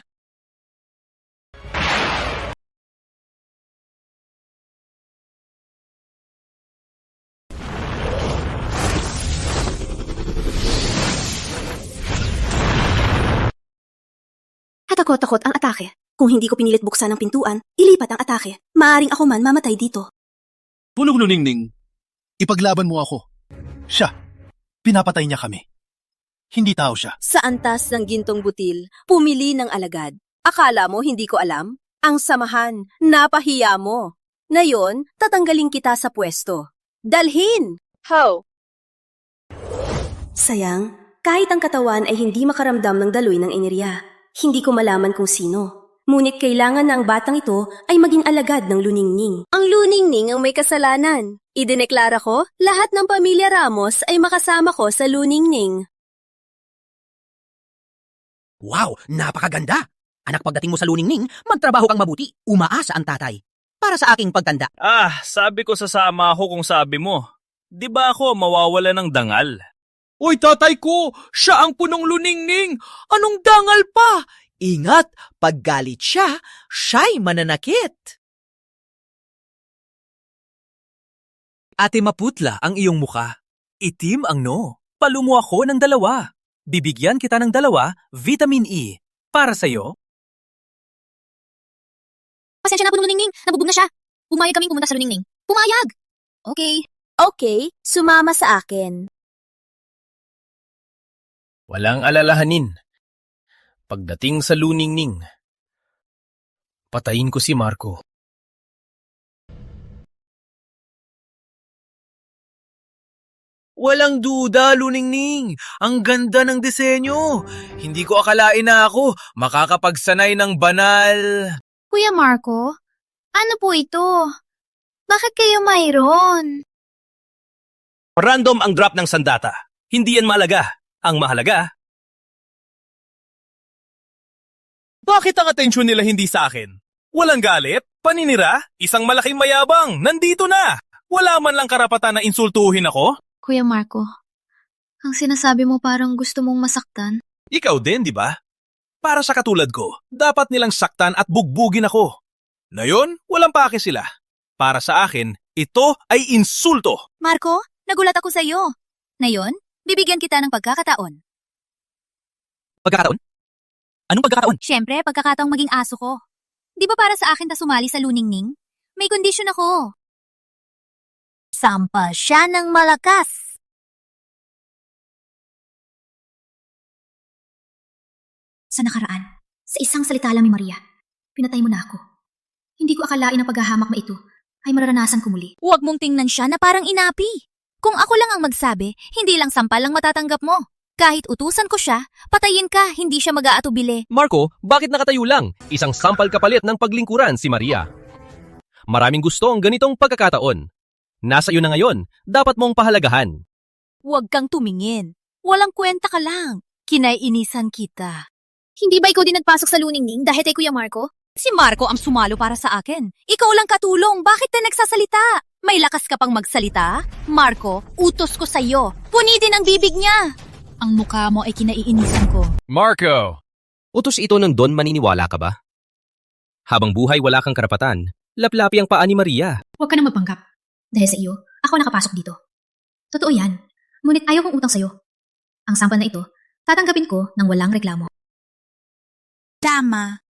Katakot-takot ang atake. Kung hindi ko pinilit buksan ang pintuan, ilipat ang atake. Maaring ako man mamatay dito.
Punong luningning, ipaglaban mo ako. Siya, pinapatay niya kami. Hindi tao siya.
Sa antas ng gintong butil, pumili ng alagad. Akala mo hindi ko alam? Ang samahan, napahiya mo. Ngayon, tatanggalin kita sa pwesto. Dalhin! How?
Sayang, kahit ang katawan ay hindi makaramdam ng daloy ng enerhiya. Hindi ko malaman kung sino. Ngunit kailangan na ang batang ito ay maging alagad ng luningning.
Ang luningning ang may kasalanan. Idineklara ko, lahat ng pamilya Ramos ay makasama ko sa luningning.
Wow, napakaganda! Anak, pagdating mo sa luningning, magtrabaho kang mabuti. Umaasa ang tatay. Para sa aking pagtanda.
Sabi ko sasama ako kung sabi mo. Di ba ako mawawala ng dangal?
Uy, tatay ko! Siya ang punong luningning! Anong dangal pa? Ingat, pag galit siya, siya'y mananakit.
Ate maputla ang iyong muka. Itim ang no. Palumo ako ng 2. Bibigyan kita ng 2, vitamin E. Para sa'yo.
Pasensya na po, luningning. Nabubog na siya. Pumayag kaming pumunta sa luningning. Pumayag! Okay, sumama sa akin.
Walang alalahanin. Pagdating sa luningning, patayin ko si Marco.
Walang duda, luningning. Ang ganda ng disenyo. Hindi ko akalain na ako makakapagsanay ng banal.
Kuya Marco, ano po ito? Bakit kayo mayroon?
Random ang drop ng sandata. Hindi yan mahalaga. Ang mahalaga, bakit ang atensyon nila hindi sa akin? Walang galit, paninira, isang malaking mayabang, nandito na! Wala man lang karapatan na insultuhin ako?
Kuya Marco, ang sinasabi mo parang gusto mong masaktan.
Ikaw din, di ba? Para sa katulad ko, dapat nilang saktan at bugbugin ako. Ngayon, walang pake sila. Para sa akin, ito ay insulto.
Marco, nagulat ako sa iyo. Ngayon, bibigyan kita ng pagkakataon.
Pagkakataon? Anong pagkakataon?
Siyempre, pagkakataong maging aso ko. Di ba para sa akin ta sumali sa luningning? May kondisyon ako. Sampal siya ng malakas. Sa nakaraan, sa isang salita lang ni Maria, pinatay mo na ako. Hindi ko akalain na paghahamak na ito ay mararanasan ko muli. Huwag mong tingnan siya na parang inapi. Kung ako lang ang magsabi, hindi lang sampal lang matatanggap mo. Kahit utusan ko siya, patayin ka, hindi siya mag-aatubili.
Marco, bakit nakatayo lang? Isang sampal kapalit ng paglingkuran si Maria. Maraming gusto ang ganitong pagkakataon. Nasa iyo na ngayon, dapat mong pahalagahan.
Huwag kang tumingin. Walang kwenta ka lang. Kinaiinisan kita. Hindi ba ikaw din nagpasok sa luningning dahil kay Kuya Marco? Si Marco ang sumalo para sa akin. Ikaw lang katulong, bakit na nagsasalita? May lakas ka pang magsalita? Marco, utos ko sa'yo. Punitin ang bibig niya. Ang mukha mo ay kinaiinisan ko.
Marco! Utos ito ng Don, maniniwala ka ba? Habang buhay wala kang karapatan, laplapi ang paa ni Maria.
Huwag ka nang magpanggap. Dahil sa iyo, ako nakapasok dito. Totoo yan. Ngunit ayaw kong utang sa'yo. Ang sampal na ito, tatanggapin ko ng walang reklamo.
Tama.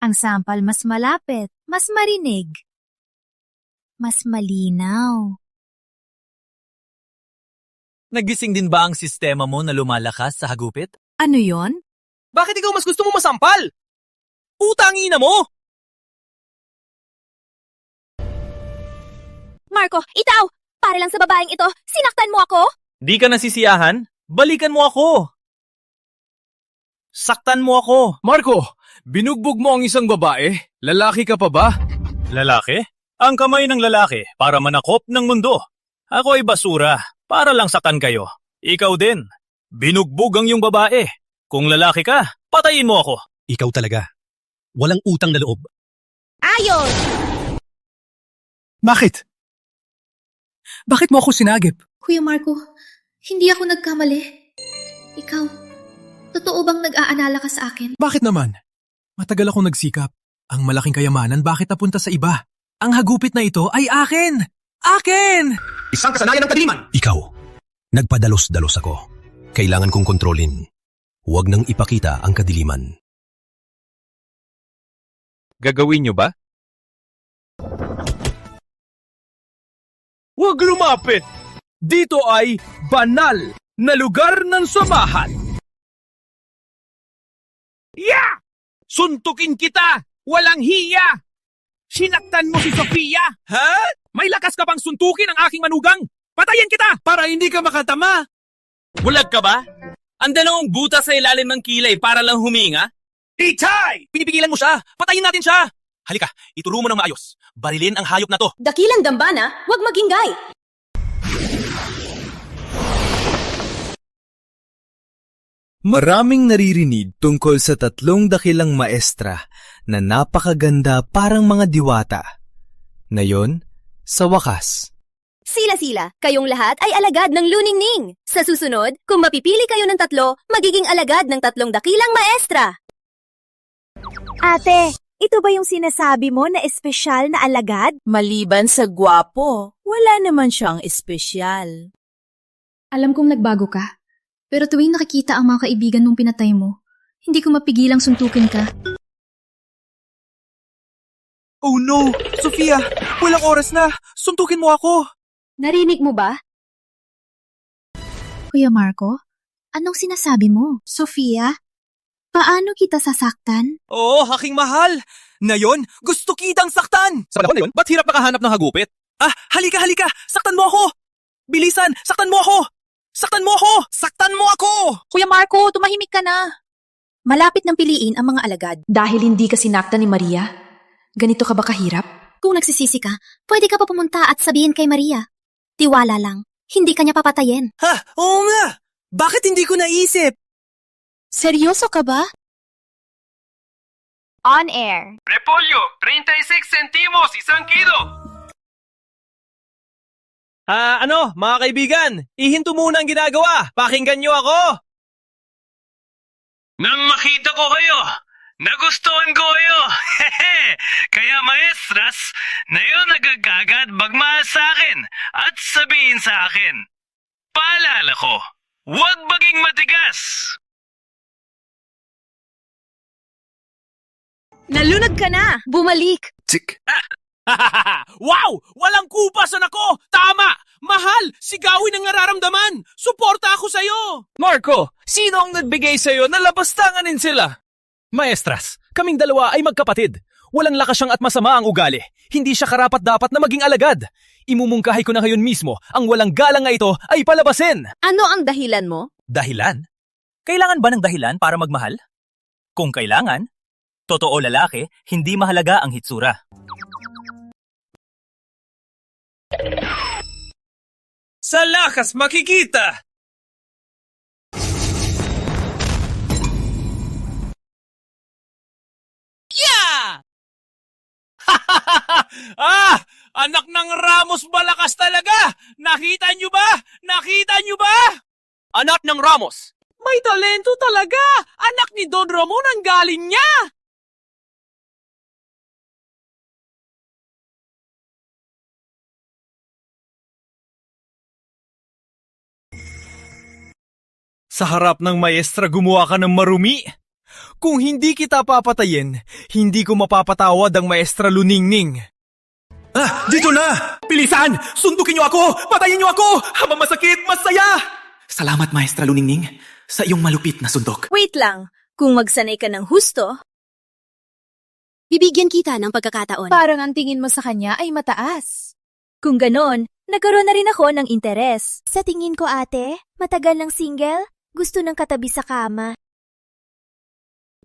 Ang sampal mas malapit, mas marinig, mas malinaw.
Nagising din ba ang sistema mo na lumalakas sa hagupit?
Ano yon?
Bakit ikaw mas gusto mo masampal? Utangin na mo!
Marco, itaw! Para lang sa babaeng ito, sinaktan mo ako?
Di ka nasisiyahan? Balikan mo ako! Saktan mo ako!
Marco, binugbog mo ang isang babae. Lalaki ka pa ba?
Lalaki? Ang kamay ng lalaki para manakop ng mundo. Ako ay basura para lang saktan kayo. Ikaw din. Binugbog ang iyong babae. Kung lalaki ka, patayin mo ako.
Ikaw talaga. Walang utang na loob.
Ayos!
Bakit? Bakit mo ako sinagip?
Kuya Marco, hindi ako nagkamali. Ikaw, totoo bang nag-aalala ka sa akin?
Bakit naman? Matagal akong nagsikap. Ang malaking kayamanan bakit napunta sa iba? Ang hagupit na ito ay akin! Akin!
Isang kasanayan ng kadiliman!
Ikaw, nagpadalos-dalos ako. Kailangan kong kontrolin. Huwag nang ipakita ang kadiliman.
Gagawin niyo ba?
Huwag lumapit! Dito ay banal na lugar ng samahan.
Yeah! Suntukin kita! Walang hiya! Sinaktan mo si Sofia! Ha? May lakas ka pang suntukin ang aking manugang! Patayin kita!
Para hindi ka makatama!
Bulag ka ba? Ang dalawang butas sa ilalim ng kilay para lang huminga? Itay! Pinipigilan mo siya! Patayin natin siya! Halika, ituro mo ng maayos. Barilin ang hayop na to.
Dakilang dambana, huwag magingay!
Maraming naririnig tungkol sa tatlong dakilang maestra na napakaganda parang mga diwata. Ngayon, sa wakas.
Sila-sila, kayong lahat ay alagad ng luningning. Sa susunod, kung mapipili kayo ng tatlo, magiging alagad ng tatlong dakilang maestra.
Ate, ito ba yung sinasabi mo na espesyal na alagad?
Maliban sa gwapo, wala naman siyang espesyal.
Alam kong nagbago ka, pero tuwing nakikita ang mga kaibigan mong pinatay mo, hindi ko mapigilang suntukin ka.
Oh no! Sofia! Walang oras na! Suntukin mo ako!
Narinig mo ba?
Kuya Marco, anong sinasabi mo? Sofia, paano kita sasaktan?
Oo, aking mahal! Ngayon, gusto kitang saktan!
Sa panahon na yun, ba't hirap makahanap ng hagupit?
Ah, halika! Saktan mo ako! Bilisan! Saktan mo ako! Saktan mo ako! Saktan mo ako!
Kuya Marco, tumahimik ka na. Malapit nang piliin ang mga alagad.
Dahil hindi ka sinaktan ni Maria, ganito ka ba kahirap?
Kung nagsisisi ka, pwede ka pa pumunta at sabihin kay Maria. Tiwala lang, hindi kanya papatayin.
Ha? Oo nga! Bakit hindi ko naisip?
Seryoso ka ba?
On air.
Repolyo, 36 centimos, 1 kilo!
Mga kaibigan, ihinto muna ang ginagawa. Pakinggan niyo ako.
Nang makita ko kayo, nagustuhan ko kayo. Kaya maestras, ngayon nagagagad magmahal sa akin at sabihin sa akin, paalala ko, huwag maging matigas.
Nalunod ka na! Bumalik!
Tik!
Wow! Walang kupasan ako! Tama! Mahal! Sigawin ang nararamdaman! Suporta ako sa'yo!
Marco, sino ang nagbigay sa'yo na labastanganin sila?
Maestras, kaming dalawa ay magkapatid. Walang lakas siyang at masama ang ugali. Hindi siya karapat-dapat na maging alagad. Imumungkahi ko na ngayon mismo, ang walang galang na ito ay palabasin.
Ano ang dahilan mo?
Dahilan? Kailangan ba ng dahilan para magmahal? Kung kailangan, totoo lalaki, hindi mahalaga ang hitsura. Sa lakas makikita! Yeah! Anak ng Ramos balakas talaga! Nakita nyo ba? Nakita nyo ba? Anak ng Ramos! May talento talaga! Anak ni Don Ramon ang galing niya!
Sa harap ng maestra gumawa ka ng marumi. Kung hindi kita papatayin, hindi ko mapapatawad ang maestra Luningning.
Dito na! Bilisan! Sundukin niyo ako! Patayin niyo ako! Habang masakit, masaya! Salamat, Maestra Luningning, sa iyong malupit na sundok.
Wait lang, kung magsanay ka ng husto, bibigyan kita ng pagkakataon.
Parang ang tingin mo sa kanya ay mataas.
Kung ganon, nagkaroon na rin ako ng interes. Sa tingin ko ate, matagal ng single, gusto ng katabi sa kama.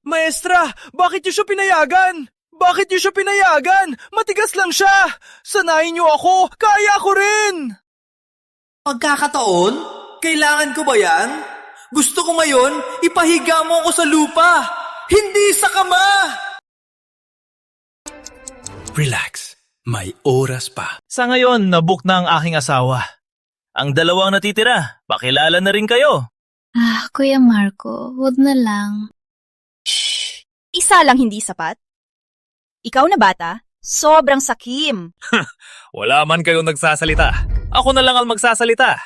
Maestra, bakit niyo siya pinayagan? Bakit niyo siya pinayagan? Matigas lang siya! Sanayin niyo ako! Kaya ko rin!
Pagkakataon? Kailangan ko ba yan? Gusto ko ngayon, ipahiga mo ako sa lupa! Hindi sa kama!
Relax. May oras pa.
Sa ngayon, nabook na ang aking asawa. Ang dalawang natitira, pakilala na rin kayo.
Kuya Marco, wag na lang.
Isa lang hindi sapat? Ikaw na bata, sobrang sakim.
Wala man kayong nagsasalita. Ako na lang ang magsasalita.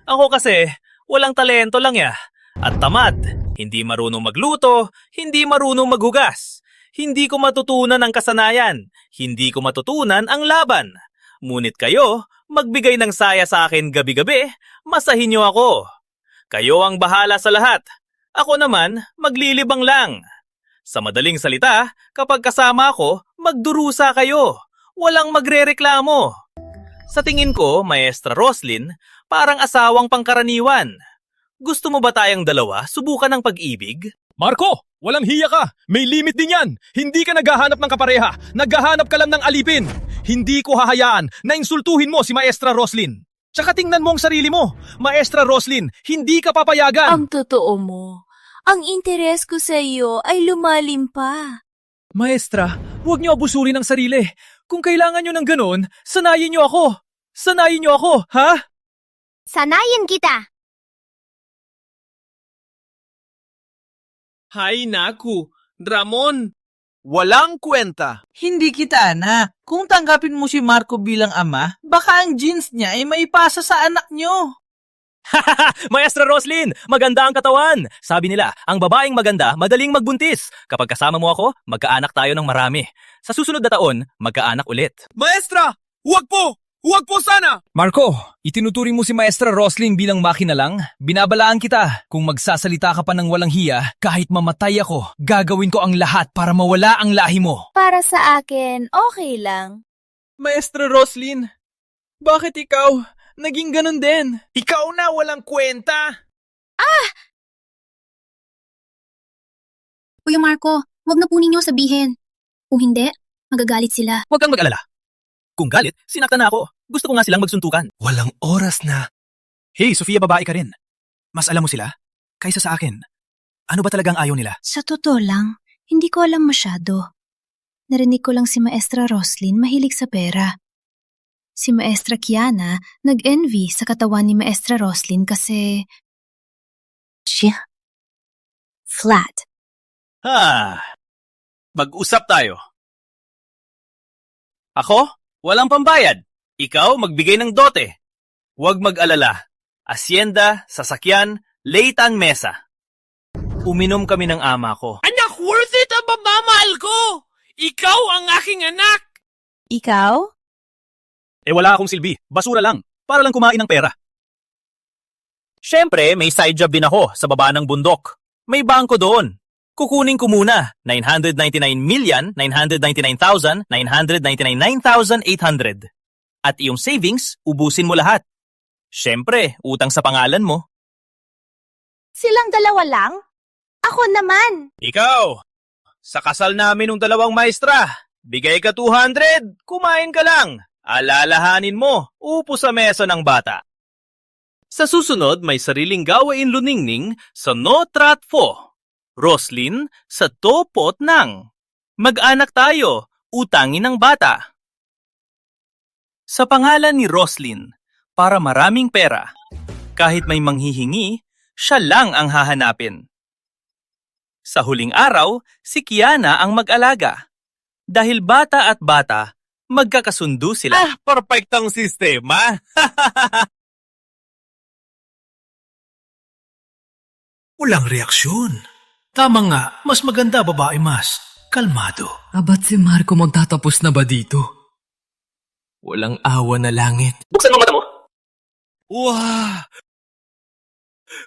Ako kasi, walang talento lang ya. At tamad. Hindi marunong magluto, hindi marunong maghugas. Hindi ko matutunan ang kasanayan. Hindi ko matutunan ang laban. Ngunit kayo, magbigay ng saya sa akin gabi-gabi, masahin niyo ako. Kayo ang bahala sa lahat. Ako naman, maglilibang lang. Sa madaling salita, kapag kasama ako, magdurusa kayo. Walang magrereklamo. Sa tingin ko, Maestra Roslyn, parang asawang pangkaraniwan. Gusto mo ba tayong dalawa subukan ng pag-ibig?
Marco, walang hiya ka. May limit din yan. Hindi ka naghahanap ng kapareha. Naghahanap ka lang ng alipin. Hindi ko hahayaan na insultuhin mo si Maestra Roslyn. Tsaka tingnan mo ang sarili mo. Maestra Roslyn, hindi ka papayagan.
Ang totoo mo, ang interes ko sa iyo ay lumalim pa.
Maestra, huwag niyo abusurin ang sarili. Kung kailangan niyo ng ganon, sanayin niyo ako. Sanayin niyo ako, ha?
Sanayin kita.
Hay naku, Ramon. Walang kwenta.
Hindi kita, anak. Kung tanggapin mo si Marco bilang ama, baka ang genes niya ay maipasa sa anak niyo.
Maestra Roslyn, maganda ang katawan. Sabi nila, ang babaeng maganda, madaling magbuntis. Kapag kasama mo ako, magkaanak tayo ng marami. Sa susunod na taon, magkaanak ulit.
Maestra! Huwag po! Huwag po sana!
Marco, itinuturing mo si Maestra Roslyn bilang makina lang? Binabalaan kita. Kung magsasalita ka pa ng walang hiya, kahit mamatay ako, gagawin ko ang lahat para mawala ang lahi mo.
Para sa akin, okay lang.
Maestra Roslyn, bakit ikaw naging ganun din? Ikaw na walang kwenta!
Kuya Marco, wag na po ninyo sabihin. Kung hindi, magagalit sila.
Huwag kang mag-alala. Kung galit, sinaktan na ako. Gusto ko nga silang magsuntukan.
Walang oras na. Hey, Sofia, babae ka rin. Mas alam mo sila kaysa sa akin. Ano ba talagang ayaw nila?
Sa totoo lang, hindi ko alam masyado. Narinig ko lang si Maestra Roslyn mahilig sa pera. Si Maestra Kiana nag-envy sa katawan ni Maestra Roslyn kasi...
Siya. Flat.
Mag-usap tayo. Ako? Walang pambayad. Ikaw magbigay ng dote. Huwag mag-alala. Asyenda, sasakyan, leitan mesa. Uminom kami ng ama ko.
Anak, worth it ang pagmamahal ko! Ikaw ang aking anak!
Ikaw?
Wala akong silbi. Basura lang. Para lang kumain ng pera. Siyempre, may side job din ako sa baba ng bundok. May bangko doon. Kukunin ko muna 999,999,999,800. At iyong savings, ubusin mo lahat. Siyempre, utang sa pangalan mo.
Silang dalawa lang? Ako naman.
Ikaw, sa kasal namin ng dalawang maestra, bigay ka 200, kumain ka lang. Alalahanin mo, upo sa mesa ng bata. Sa susunod, may sariling gawain luningning sa No Trat Fo. Roslyn, sa topot ng. Mag-anak tayo, utangin ng bata. Sa pangalan ni Roslyn, para maraming pera. Kahit may manghihingi, siya lang ang hahanapin. Sa huling araw, si Kiana ang mag-alaga. Dahil bata at bata, magkakasundo sila.
Perfectang sistema!
Walang reaksyon. Tama nga, mas maganda babae mas. Kalmado.
Abat si Marco magtatapos na ba dito? Walang awa na langit.
Buksan mo mata mo.
Wow!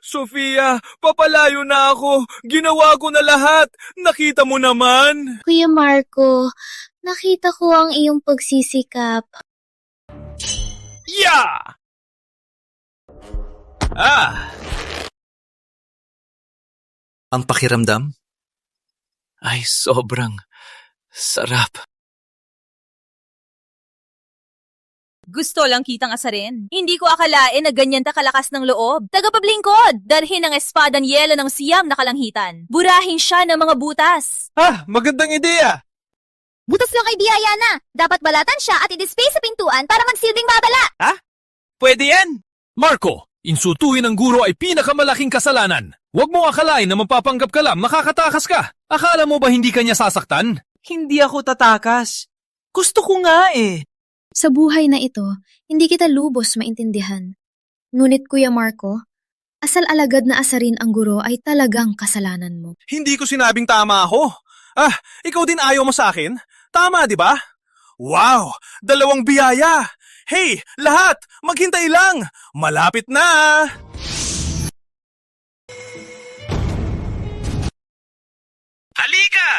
Sofia, papalayo na ako. Ginawa ko na lahat. Nakita mo naman.
Kuya Marco, nakita ko ang iyong pagsisikap.
Yeah!
Ang pakiramdam ay sobrang sarap.
Gusto lang kitang asarin. Hindi ko akalain na ganyan ta kalakas ng loob. Tagapaglingkod, darhin ang espada ng yelo ng siyam na kalanghitan. Burahin siya ng mga butas.
Magandang ideya.
Butas lang kay Diana. Dapat balatan siya at i-display sa pintuan para magsilbing babala.
Pwede yan. Marco, insultuhin ng guro ay pinakamalaking kasalanan. Huwag mong akalain na mapapanggap ka lang makakatakas ka. Akala mo ba hindi ka niya sasaktan?
Hindi ako tatakas. Gusto ko nga eh.
Sa buhay na ito, hindi kita lubos maintindihan. Ngunit Kuya Marco, asal alagad na asarin ang guro ay talagang kasalanan mo.
Hindi ko sinabing tama ako. Ikaw din ayaw mo sa akin? Tama, di ba? Wow! 2 biyaya! Hey, lahat! Maghintay lang! Malapit na! Halika!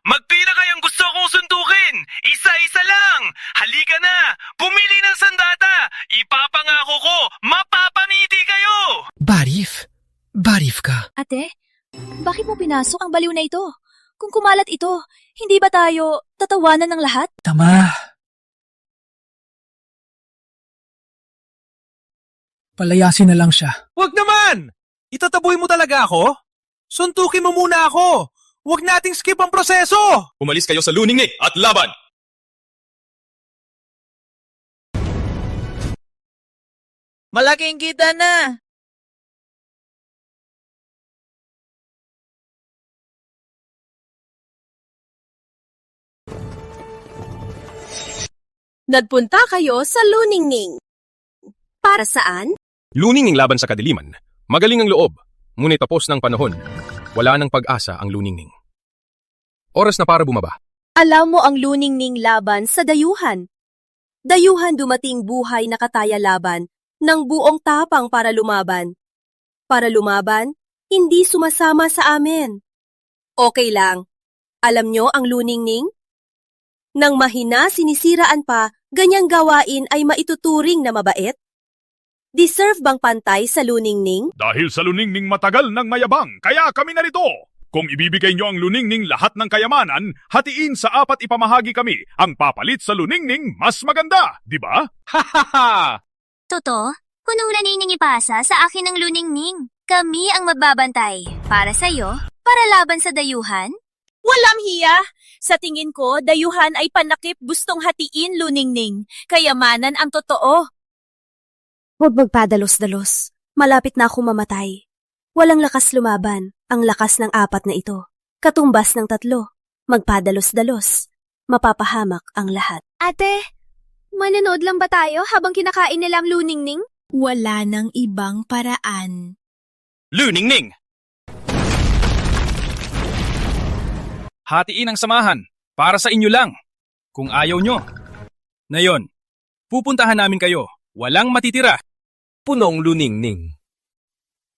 Magpila kayang gusto kong suntukin! Isa-isa lang! Halika na! Pumili ng sandata! Ipapangako ko, mapapangiti kayo!
Barif ka.
Ate, bakit mo pinasok ang baliw na ito? Kung kumalat ito, hindi ba tayo tatawanan ng lahat?
Tama. Palayasin na lang siya.
Wag naman! Itataboy mo talaga ako? Suntukin mo muna ako! Huwag nating skip ang proseso!
Umalis kayo sa luningning at laban!
Malaking kita na!
Nagpunta kayo sa Luningning. Para saan?
Luningning laban sa kadiliman. Magaling ang loob, ngunit tapos ng panahon. Wala nang pag-asa ang luningning. Oras na para bumaba.
Alam mo ang Luningning laban sa dayuhan. Dayuhan dumating buhay na kataya laban ng buong tapang para lumaban. Para lumaban, hindi sumasama sa amin. Okay lang. Alam nyo ang Luningning? Nang mahina sinisiraan pa, ganyang gawain ay maituturing na mabait? Deserve bang pantay sa Luningning?
Dahil sa Luningning matagal ng mayabang, kaya kami narito. Kung ibibigay nyo ang Luningning lahat ng kayamanan, hatiin sa 4 ipamahagi kami. Ang papalit sa Luningning mas maganda, di ba?
Totoo, kung ang Luningning ipasa sa akin ang Luningning, kami ang magbabantay. Para sa'yo, para laban sa dayuhan.
Walang hiya! Sa tingin ko, dayuhan ay panakip gustong hatiin Luningning. Kayamanan ang totoo.
Huwag magpadalos-dalos. Malapit na ako mamatay. Walang lakas lumaban, ang lakas ng 4 na ito. Katumbas ng 3. Magpadalos-dalos. Mapapahamak ang lahat.
Ate, manonood lang ba tayo habang kinakain nila ang Luningning? Wala nang ibang paraan.
Luningning!
Hatiin ang samahan. Para sa inyo lang. Kung ayaw nyo. Ngayon, pupuntahan namin kayo. Walang matitira.
Punong Luningning.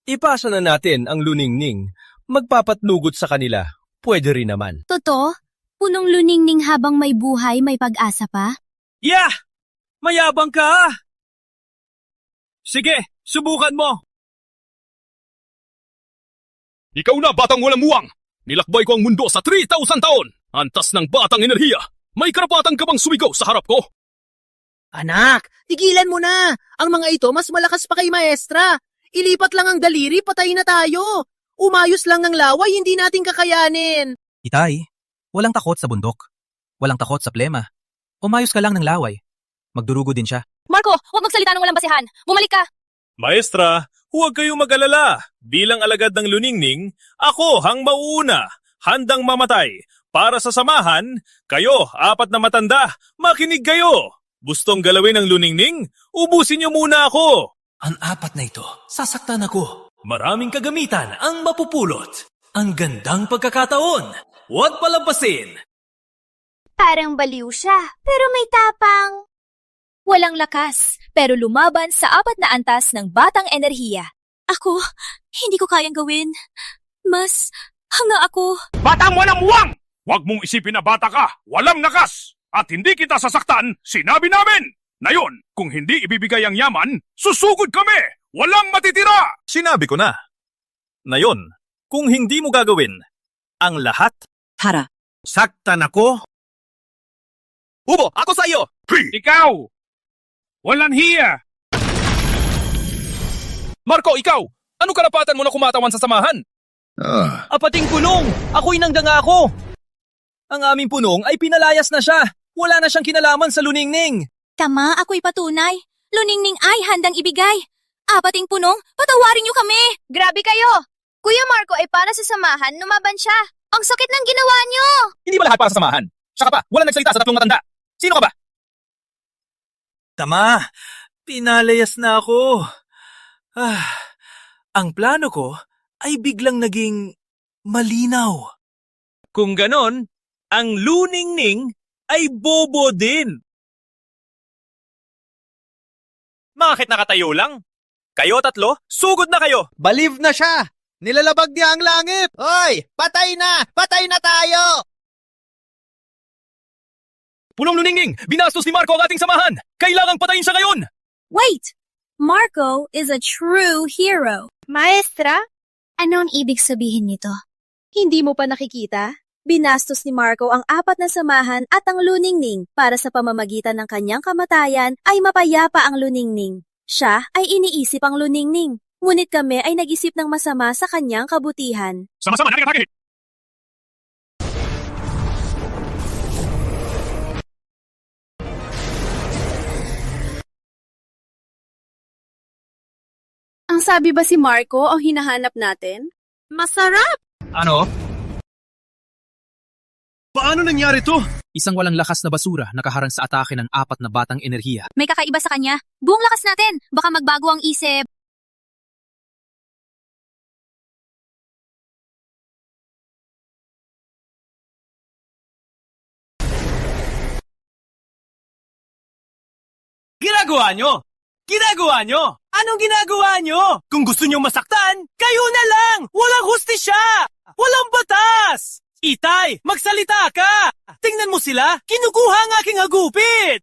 Ipasa na natin ang Luningning. Magpapatnugot sa kanila. Pwede rin naman.
Totoo? Punong Luningning habang may buhay, may pag-asa pa?
Yeah! Mayabang ka! Sige, subukan mo!
Ikaw na, batang walang muwang! Nilakbay ko ang mundo sa 3,000 taon! Antas ng batang enerhiya! May karapatan ka bang sumigaw sa harap ko?
Anak, tigilan mo na! Ang mga ito mas malakas pa kay maestra! Ilipat lang ang daliri, patay na tayo! Umayos lang ng laway, hindi natin kakayanin!
Itay, walang takot sa bundok. Walang takot sa plema. Umayos ka lang ng laway. Magdurugo din siya.
Marco, huwag magsalita ng walang basihan. Bumalik ka!
Maestra, huwag kayong mag-alala. Bilang alagad ng Luningning, ako ang mauuna. Handang mamatay. Para sa samahan, kayo, 4 na matanda, makinig kayo. Gustong galawin ng Luningning? Ubusin niyo muna ako.
Ang 4 na ito, sasaktan ako.
Maraming kagamitan ang mapupulot. Ang gandang pagkakataon. Huwag palampasin.
Parang baliw siya, pero may tapang.
Walang lakas, pero lumaban sa 4 na antas ng batang enerhiya. Ako, hindi ko kayang gawin. Mas hanga ako.
Batang walang muwang! Huwag mong isipin na bata ka, walang lakas! At hindi kita sasaktan, sinabi namin! Na yun, kung hindi ibibigay ang yaman, susugod kami! Walang matitira!
Sinabi ko na. Na yun, kung hindi mo gagawin ang lahat,
Tara.
saktan ako.
Ubo, ako sa iyo!
Ikaw! Walang hiya!
Marco, ikaw! Anong karapatan mo na kumatawan sa samahan? Apating punong! Ako'y nangdanga ako! Ang aming punong ay pinalayas na siya! Wala na siyang kinalaman sa luningning!
Tama, ako'y patunay. Luningning ay handang ibigay. Apating punong, patawarin niyo kami!
Grabe kayo! Kuya Marco ay para sa samahan, lumaban siya. Ang sakit ng ginawa niyo!
Hindi ba lahat para sa samahan? Siya ka pa, walang nagsalita sa 3 matanda. Sino ka ba?
Tama, pinalayas na ako. Ang plano ko ay biglang naging malinaw.
Kung ganon, ang luningning ay bobo din. Bakit nakatayo lang? Kayo 3, sugod na kayo!
Balieve na siya! Nilalabag niya ang langit! Hoy! Patay na! Patay na tayo!
Punong luningning, binastos ni Marco ang ating samahan! Kailangang patayin siya ngayon!
Wait! Marco is a true hero.
Maestra, ano ang ibig sabihin nito?
Hindi mo pa nakikita? Binastos ni Marco ang 4 na samahan at ang luningning para sa pamamagitan ng kanyang kamatayan ay mapayapa ang luningning. Siya ay iniisip ang luningning, ngunit kami ay nag-isip ng masama sa kanyang kabutihan.
Sama-sama, nakikatake!
Ang sabi ba si Marco ang hinahanap natin? Masarap!
Ano?
Paano nangyari to?
Isang walang lakas na basura nakaharang sa atake ng 4 na batang enerhiya.
May kakaiba sa kanya. Buong lakas natin. Baka magbago ang isip.
Ginagawa nyo! Ginagawa nyo! Anong ginagawa nyo? Kung gusto nyo masaktan, kayo na lang! Walang hustisya! Walang batas! Itay, magsalita ka! Tingnan mo sila! Kinukuha ang aking hagupit!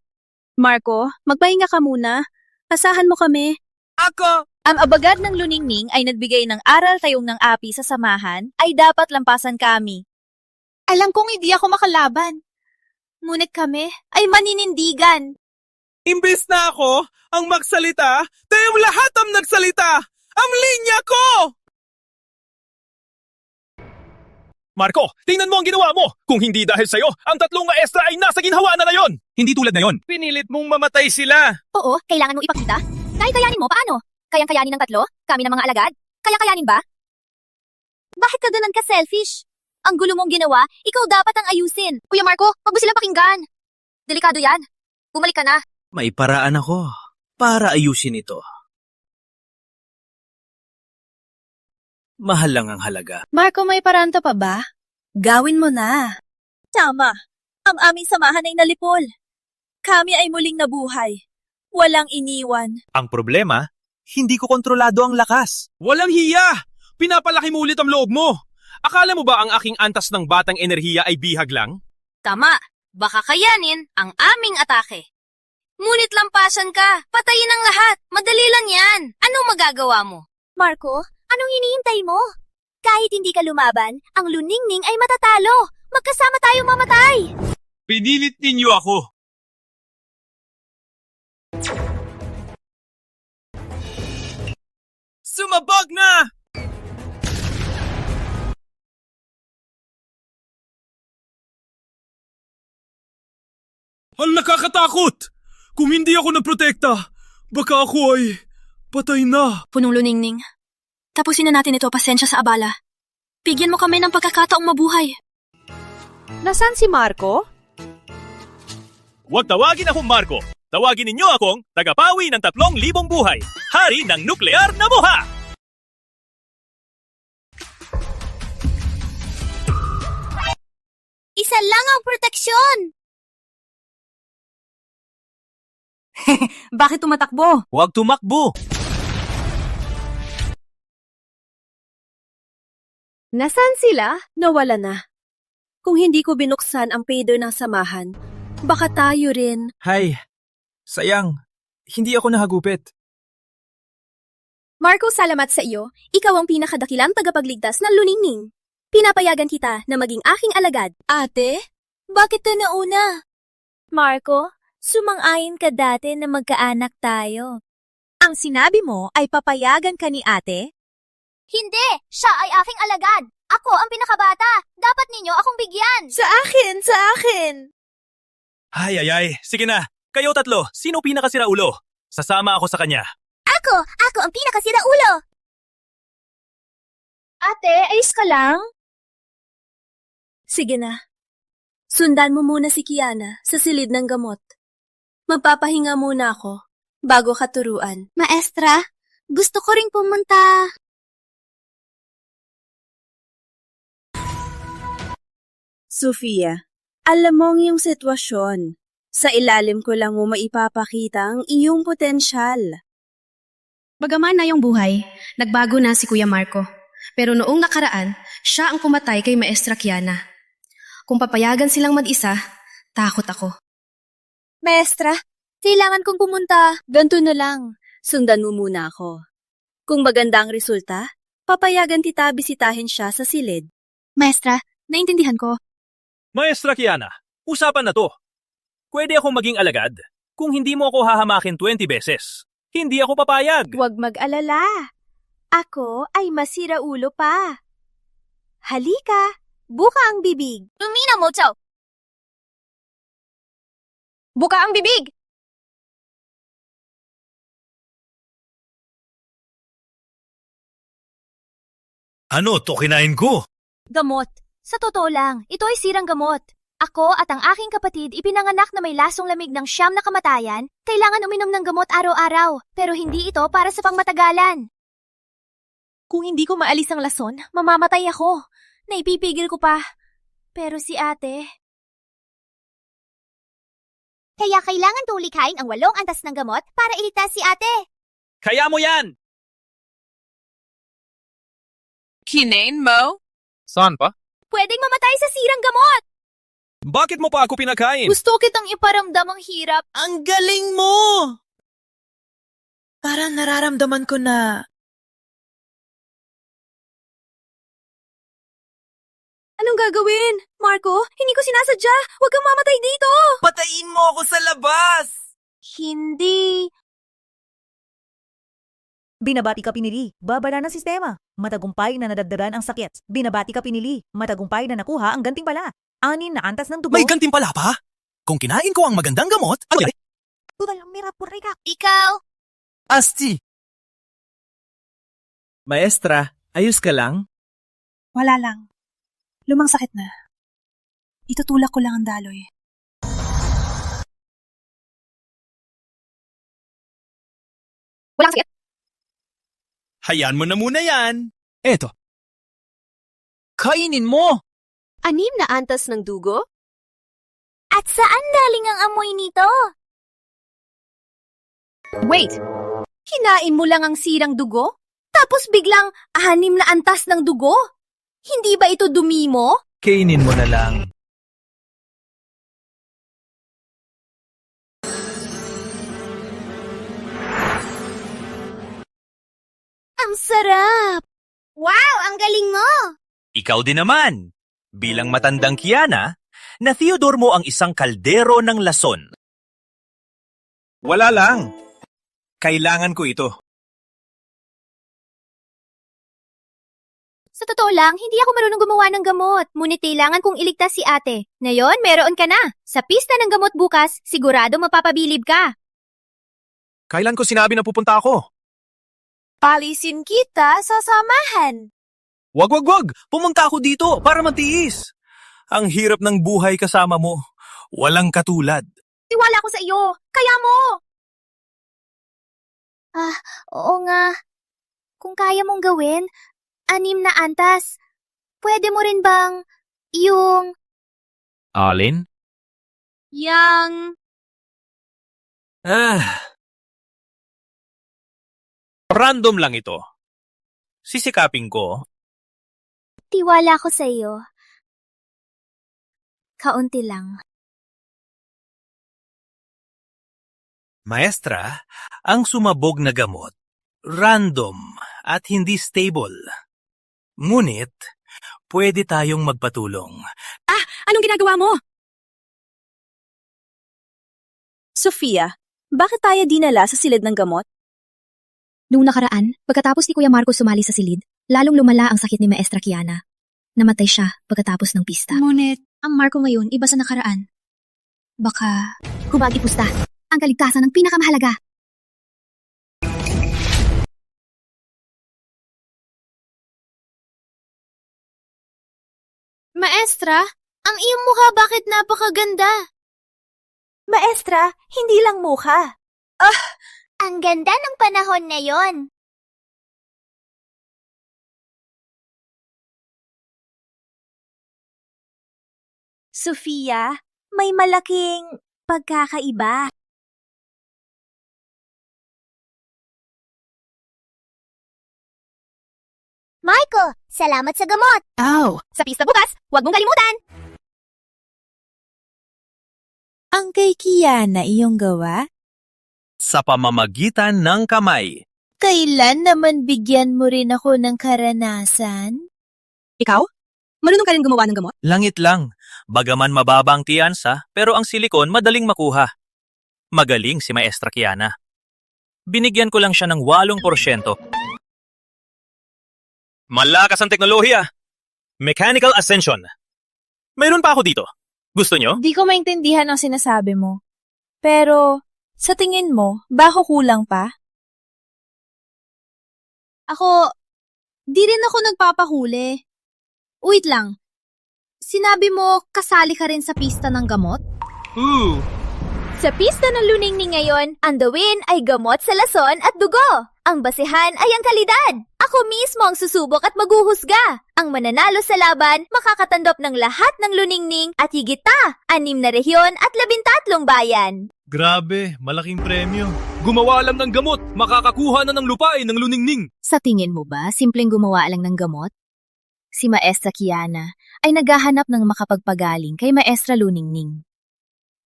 Marco, magpahinga ka muna. Pasahan mo kami.
Ako!
Ang abagad ng luningning ay nagbigay ng aral tayong ng api sa samahan ay dapat lampasan kami. Alam kong hindi ako makalaban. Ngunit kami ay maninindigan.
Imbes na ako ang magsalita, tayong lahat ang nagsalita! Ang linya ko!
Marco, tingnan mo ang ginawa mo! Kung hindi dahil sa'yo, ang 3 maestra ay nasa ginhawa na yon!
Hindi tulad na yon.
Pinilit mong mamatay sila!
Oo, kailangan mong ipakita. Kaya-kayanin mo, paano? Kayang-kayanin ng 3? Kami ng mga alagad? Kaya-kayanin ba? Bakit ka ganun ka-selfish? Ang gulo mong ginawa, ikaw dapat ang ayusin. Kuya Marco, wag mo silang pakinggan. Delikado yan. Bumalik ka na.
May paraan ako para ayusin ito. Mahal lang ang halaga.
Marco, may paranta pa ba? Gawin mo na. Tama. Ang aming samahan ay nalipol. Kami ay muling nabuhay. Walang iniwan.
Ang problema, hindi ko kontrolado ang lakas.
Walang hiya! Pinapalaki mo ulit ang loob mo! Akala mo ba ang aking antas ng batang enerhiya ay bihag lang?
Tama, baka kayanin ang aming atake. Ngunit lampasan ka, patayin ang lahat, madali lang yan. Anong magagawa mo?
Marco, anong hinihintay mo? Kahit hindi ka lumaban, ang luningning ay matatalo. Magkasama tayong mamatay.
Pinilit ninyo ako.
Sumabog na!
Ang nakakatakot! Kung hindi ako nagprotekta, baka ako ay patay na.
Punong luningning. Tapusin na natin ito, pasensya sa abala. Bigyan mo kami ng pagkakataong mabuhay.
Nasaan si Marco?
Huwag tawagin akong Marco. Tawagin ninyo akong tagapawi ng 3,000 buhay. Hari ng nuklear na buha!
Yan lang ang proteksyon!
Bakit tumatakbo?
Huwag tumakbo!
Nasaan sila? Nawala na. Kung hindi ko binuksan ang pader ng samahan, baka tayo rin.
Hay, sayang. Hindi ako nahagupit.
Marco, salamat sa iyo. Ikaw ang pinakadakilang tagapagligtas ng Luningning. Pinapayagan kita na maging aking alagad.
Ate, bakit ka nauna? Marco, sumang-ayon ka dati na magkaanak tayo. Ang sinabi mo ay papayagan ka ni ate? Hindi! Siya ay aking alagad! Ako ang pinakabata! Dapat ninyo akong bigyan! Sa akin! Sa akin!
Ay. Sige na. Kayo tatlo, sino pinakasira ulo? Sasama ako sa kanya.
Ako! Ako ang pinakasira ulo! Ate, ayos ka lang?
Sige na. Sundan mo muna si Kiana sa silid ng gamot. Magpapahinga muna ako bago ka turuan.
Maestra, gusto ko ring pumunta.
Sofia, alam mo ang iyong sitwasyon. Sa ilalim ko lang mo maipapakita ang iyong potensyal.
Bagaman na yung buhay, nagbago na si Kuya Marco. Pero noong nakaraan, siya ang pumatay kay Maestra Kiana. Kung papayagan silang mag-isa, takot ako.
Maestra, kailangan kong pumunta.
Ganto na lang, sundan mo muna ako. Kung maganda ang resulta, papayagan kita bisitahin siya sa silid.
Maestra, naintindihan ko.
Maestra Kiana, usapan na to. Pwede akong maging alagad kung hindi mo ako hahamakin 20 beses. Hindi ako papayag.
Huwag mag-alala. Ako ay masira ulo pa. Halika, buka ang bibig. Lumina mo, Chow. Buka ang bibig!
Ano to kinain ko?
Gamot. Sa totoo lang, ito ay sirang gamot. Ako at ang aking kapatid ipinanganak na may lasong lamig ng 9 na kamatayan. Kailangan uminom ng gamot araw-araw, pero hindi ito para sa pangmatagalan. Kung hindi ko maalis ang lason, mamamatay ako. Naipipigil ko pa. Pero si ate... Kaya kailangan tulikhain ang 8 antas ng gamot para iligtas si ate.
Kaya mo yan!
Kinain mo?
Saan pa?
Pwedeng mamatay sa sirang gamot!
Bakit mo pa ako pinakain?
Gusto kitang iparamdam ang hirap.
Ang galing mo! Parang nararamdaman ko na...
Anong gagawin? Marco, hindi ko sinasadya. Huwag kang mamatay dito.
Patayin mo ako sa labas!
Hindi.
Binabati ka pinili, babala ng sistema. Matagumpay na nadagdagan ang sakit. Binabati ka pinili, matagumpay na nakuha ang gantimpala. 6 na antas ng dugo.
May gantimpala pa? Kung kinain ko ang magandang gamot, ano yan?
Ikaw?
Asti! Maestra, ayos ka lang?
Wala lang. Lumang sakit na. Itutulak ko lang ang daloy.
Walang sakit.
Hayaan mo na muna yan.
Eto. Kainin mo!
6 na antas ng dugo?
At saan galing ang amoy nito?
Wait! Kinain mo lang ang sirang dugo? Tapos biglang 6 na antas ng dugo? Hindi ba ito dumi mo?
Kainin mo na lang.
Ang sarap! Wow, ang galing mo!
Ikaw din naman. Bilang matandang Kiana, na Theodore mo ang isang kaldero ng lason.
Wala lang. Kailangan ko ito.
Sa totoo lang, hindi ako marunong gumawa ng gamot. Ngunit kailangan kong iligtas si ate. Ngayon, meron ka na. Sa pista ng gamot bukas, sigurado mapapabilib ka.
Kailan ko sinabi na pupunta ako?
Palisin kita sa samahan.
Wag! Pumunta ako dito para matiis. Ang hirap ng buhay kasama mo. Walang katulad.
Tiwala ko sa iyo. Kaya mo! Oo nga. Kung kaya mong gawin, 6 na antas. Pwede mo rin bang yung
Alin?
Yang...
Random lang ito. Sisikapin ko.
Tiwala ko sa iyo. Kaunti lang.
Maestra, ang sumabog na gamot, random at hindi stable. Ngunit, pwede tayong magpatulong.
Anong ginagawa mo? Sofia, bakit tayo dinala sa silid ng gamot?
Nung nakaraan, pagkatapos ni Kuya Marco sumali sa silid, lalong lumala ang sakit ni Maestra Kiana. Namatay siya pagkatapos ng pista.
Ngunit,
Ang Marco ngayon, iba sa nakaraan. Baka, hubag ipusta. Ang kaligtasan ng pinakamahalaga.
Maestra, ang iyong mukha bakit napakaganda?
Maestra, hindi lang mukha.
Ang ganda ng panahon ngayon.
Sofia, may malaking pagkakaiba.
Michael, salamat sa gamot. Sa pista bukas, huwag mong kalimutan.
Ang kay Kiana iyong gawa?
Sa pamamagitan ng kamay.
Kailan naman bigyan mo rin ako ng karanasan?
Ikaw? Marunong ka rin gumawa ng gamot?
Langit lang. Bagaman mababa ang tiyansa, pero ang silikon madaling makuha. Magaling si Maestra Kiana. Binigyan ko lang siya ng 8%. Malakas ang teknolohiya. Mechanical Ascension. Mayroon pa ako dito. Gusto nyo?
Di ko maintindihan ang sinasabi mo. Pero, sa tingin mo, bako kulang pa?
Di rin ako nagpapahuli. Wait lang. Sinabi mo, kasali ka rin sa pista ng gamot?
Sa pista ng Luningning ngayon, ang dawin ay gamot sa lason at dugo. Ang basihan ay ang kalidad. Ako mismo ang susubok at maghuhusga. Ang mananalo sa laban, makakatandop ng lahat ng Luningning at higit pa, 6 na rehiyon at 13 bayan.
Grabe, malaking premyo. Gumawa lang ng gamot, makakakuha na ng lupain ng Luningning.
Sa tingin mo ba, simpleng gumawa lang ng gamot? Si Maestra Kiana ay naghahanap ng makapagpagaling kay Maestra Luningning.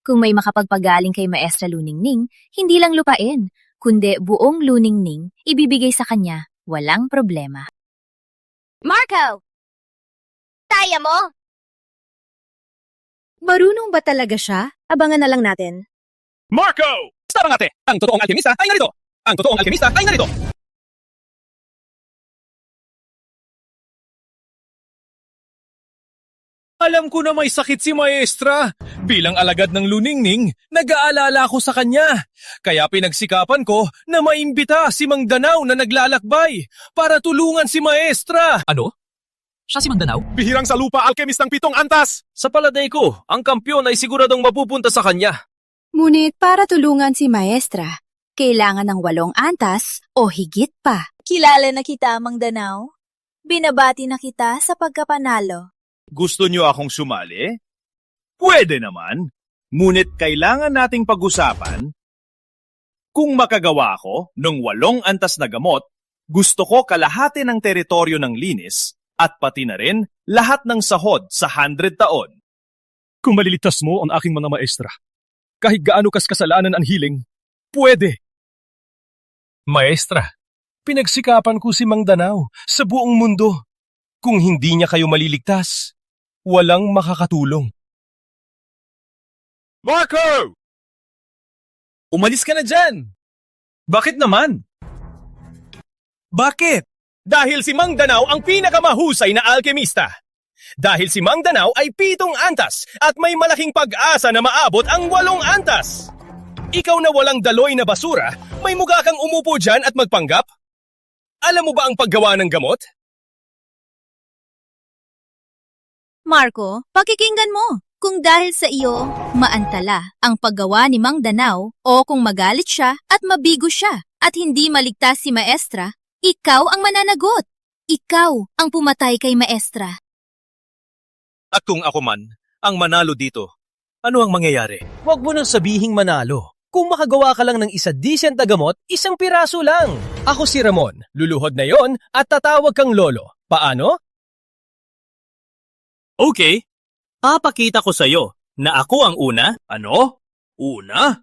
Kung may makapagpagaling kay Maestra Luningning, hindi lang lupain, kundi buong Luningning ibibigay sa kanya, walang problema.
Marco! Kaya mo!
Marunong ba talaga siya? Abangan na lang natin.
Marco! Tara nga, ang totoong alkemista ay narito! Ang totoong alkemista ay narito! Alam ko na may sakit si Maestra. Bilang alagad ng Luningning, nag-aalala ko sa kanya. Kaya pinagsikapan ko na maimbita si Mang Danao na naglalakbay para tulungan si Maestra.
Ano? Siya si Mang Danao?
Bihirang sa lupa alkemistang 7 antas! Sa palagay ko, ang kampyon ay siguradong mapupunta sa kanya.
Ngunit para tulungan si Maestra, kailangan ng 8 antas o higit pa. Kilala na kita, Mang Danao. Binabati na kita sa pagkapanalo.
Gusto niyo akong sumali? Pwede naman. Ngunit kailangan nating pag-usapan. Kung makagawa ako ng 8 antas na gamot, gusto ko kalahati ng teritoryo ng linis at pati na rin lahat ng sahod sa 100 taon.
Kung maliligtas mo ang aking mga maestra, kahit gaano kas kasalanan ang hiling, pwede. Maestra, pinagsikapan ko si Mang Danao sa buong mundo. Kung hindi niya kayo maliligtas, walang makakatulong. Marco! Umalis ka na dyan! Bakit naman? Bakit? Dahil si Mang Danao ang pinakamahusay na alkemista. Dahil si Mang Danao ay 7 antas at may malaking pag-asa na maabot ang 8 antas. Ikaw na walang daloy na basura, may mukha kang umupo dyan at magpanggap? Alam mo ba ang paggawa ng gamot?
Marco, pakikinggan mo. Kung dahil sa iyo, maantala ang paggawa ni Mang Danao o kung magalit siya at mabigo siya at hindi maligtas si Maestra, ikaw ang mananagot. Ikaw ang pumatay kay Maestra.
At kung ako man ang manalo dito. Ano ang mangyayari?
Huwag mo nang sabihing manalo. Kung makagawa ka lang ng isa decent na gamot, isang piraso lang. Ako si Ramon, luluhod na yon at tatawag kang lolo. Paano?
Okay. Papakita ko sa'yo na ako ang una.
Ano? Una?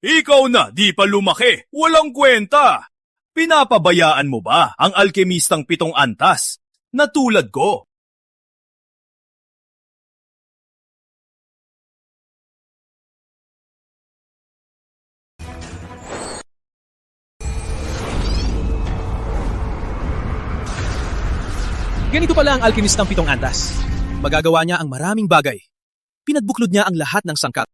Ikaw na, di pa lumaki. Walang kwenta. Pinapabayaan mo ba ang alkemistang 7 antas na tulad ko?
Ganito pala ang alkemistang 7 antas. Magagawa niya ang maraming bagay. Pinagbuklod niya ang lahat ng sangkap.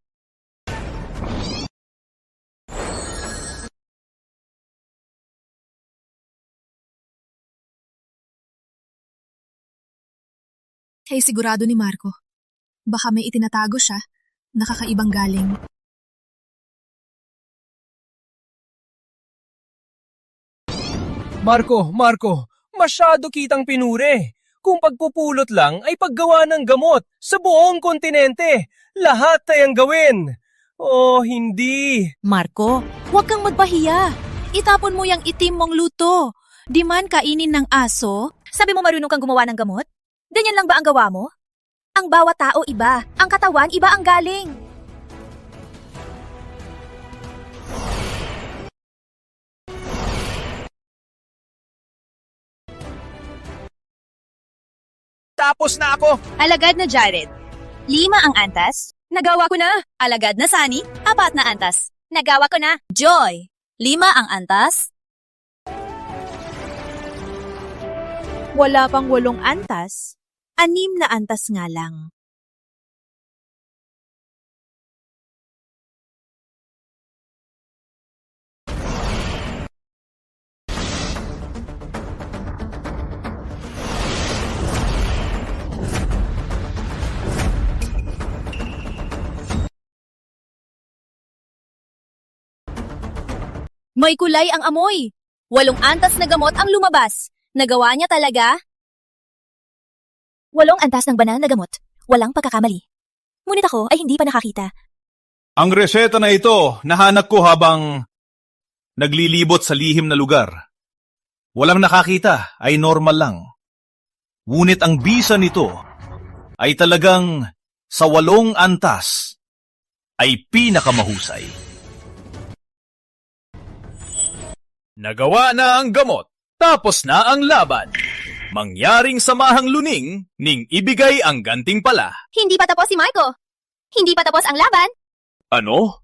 Kay sigurado ni Marco. Baka may itinatago siya, nakakaibang galing.
Marco, masyado kitang pinuri. Kung pagpupulot lang ay paggawa ng gamot sa buong kontinente. Lahat ay ang gawin. Oh, hindi.
Marco, huwag kang magpahiya. Itapon mo yung itim mong luto. Di man kainin ng aso.
Sabi mo marunong kang gumawa ng gamot? Ganyan lang ba ang gawa mo? Ang bawat tao iba, ang katawan iba ang galing.
Tapos na ako.
Alagad na Jared. 5 ang antas.
Nagawa ko na.
Alagad na Sunny. 4 na antas.
Nagawa ko na.
Joy. 5 ang antas. Wala pang 8 antas. 6 na antas nga lang.
May kulay ang amoy. 8 antas na gamot ang lumabas. Nagawa niya talaga? 8 antas ng banal na gamot. Walang pagkakamali. Ngunit ako ay hindi pa nakakita.
Ang reseta na ito, nahanap ko habang naglilibot sa lihim na lugar. Walang nakakita, ay normal lang. Ngunit ang bisa nito ay talagang sa 8 antas ay pinakamahusay. Nagawa na ang gamot, tapos na ang laban. Mangyaring samahang luning, ning ibigay ang gantimpala.
Hindi pa tapos si Marco. Hindi pa tapos ang laban.
Ano?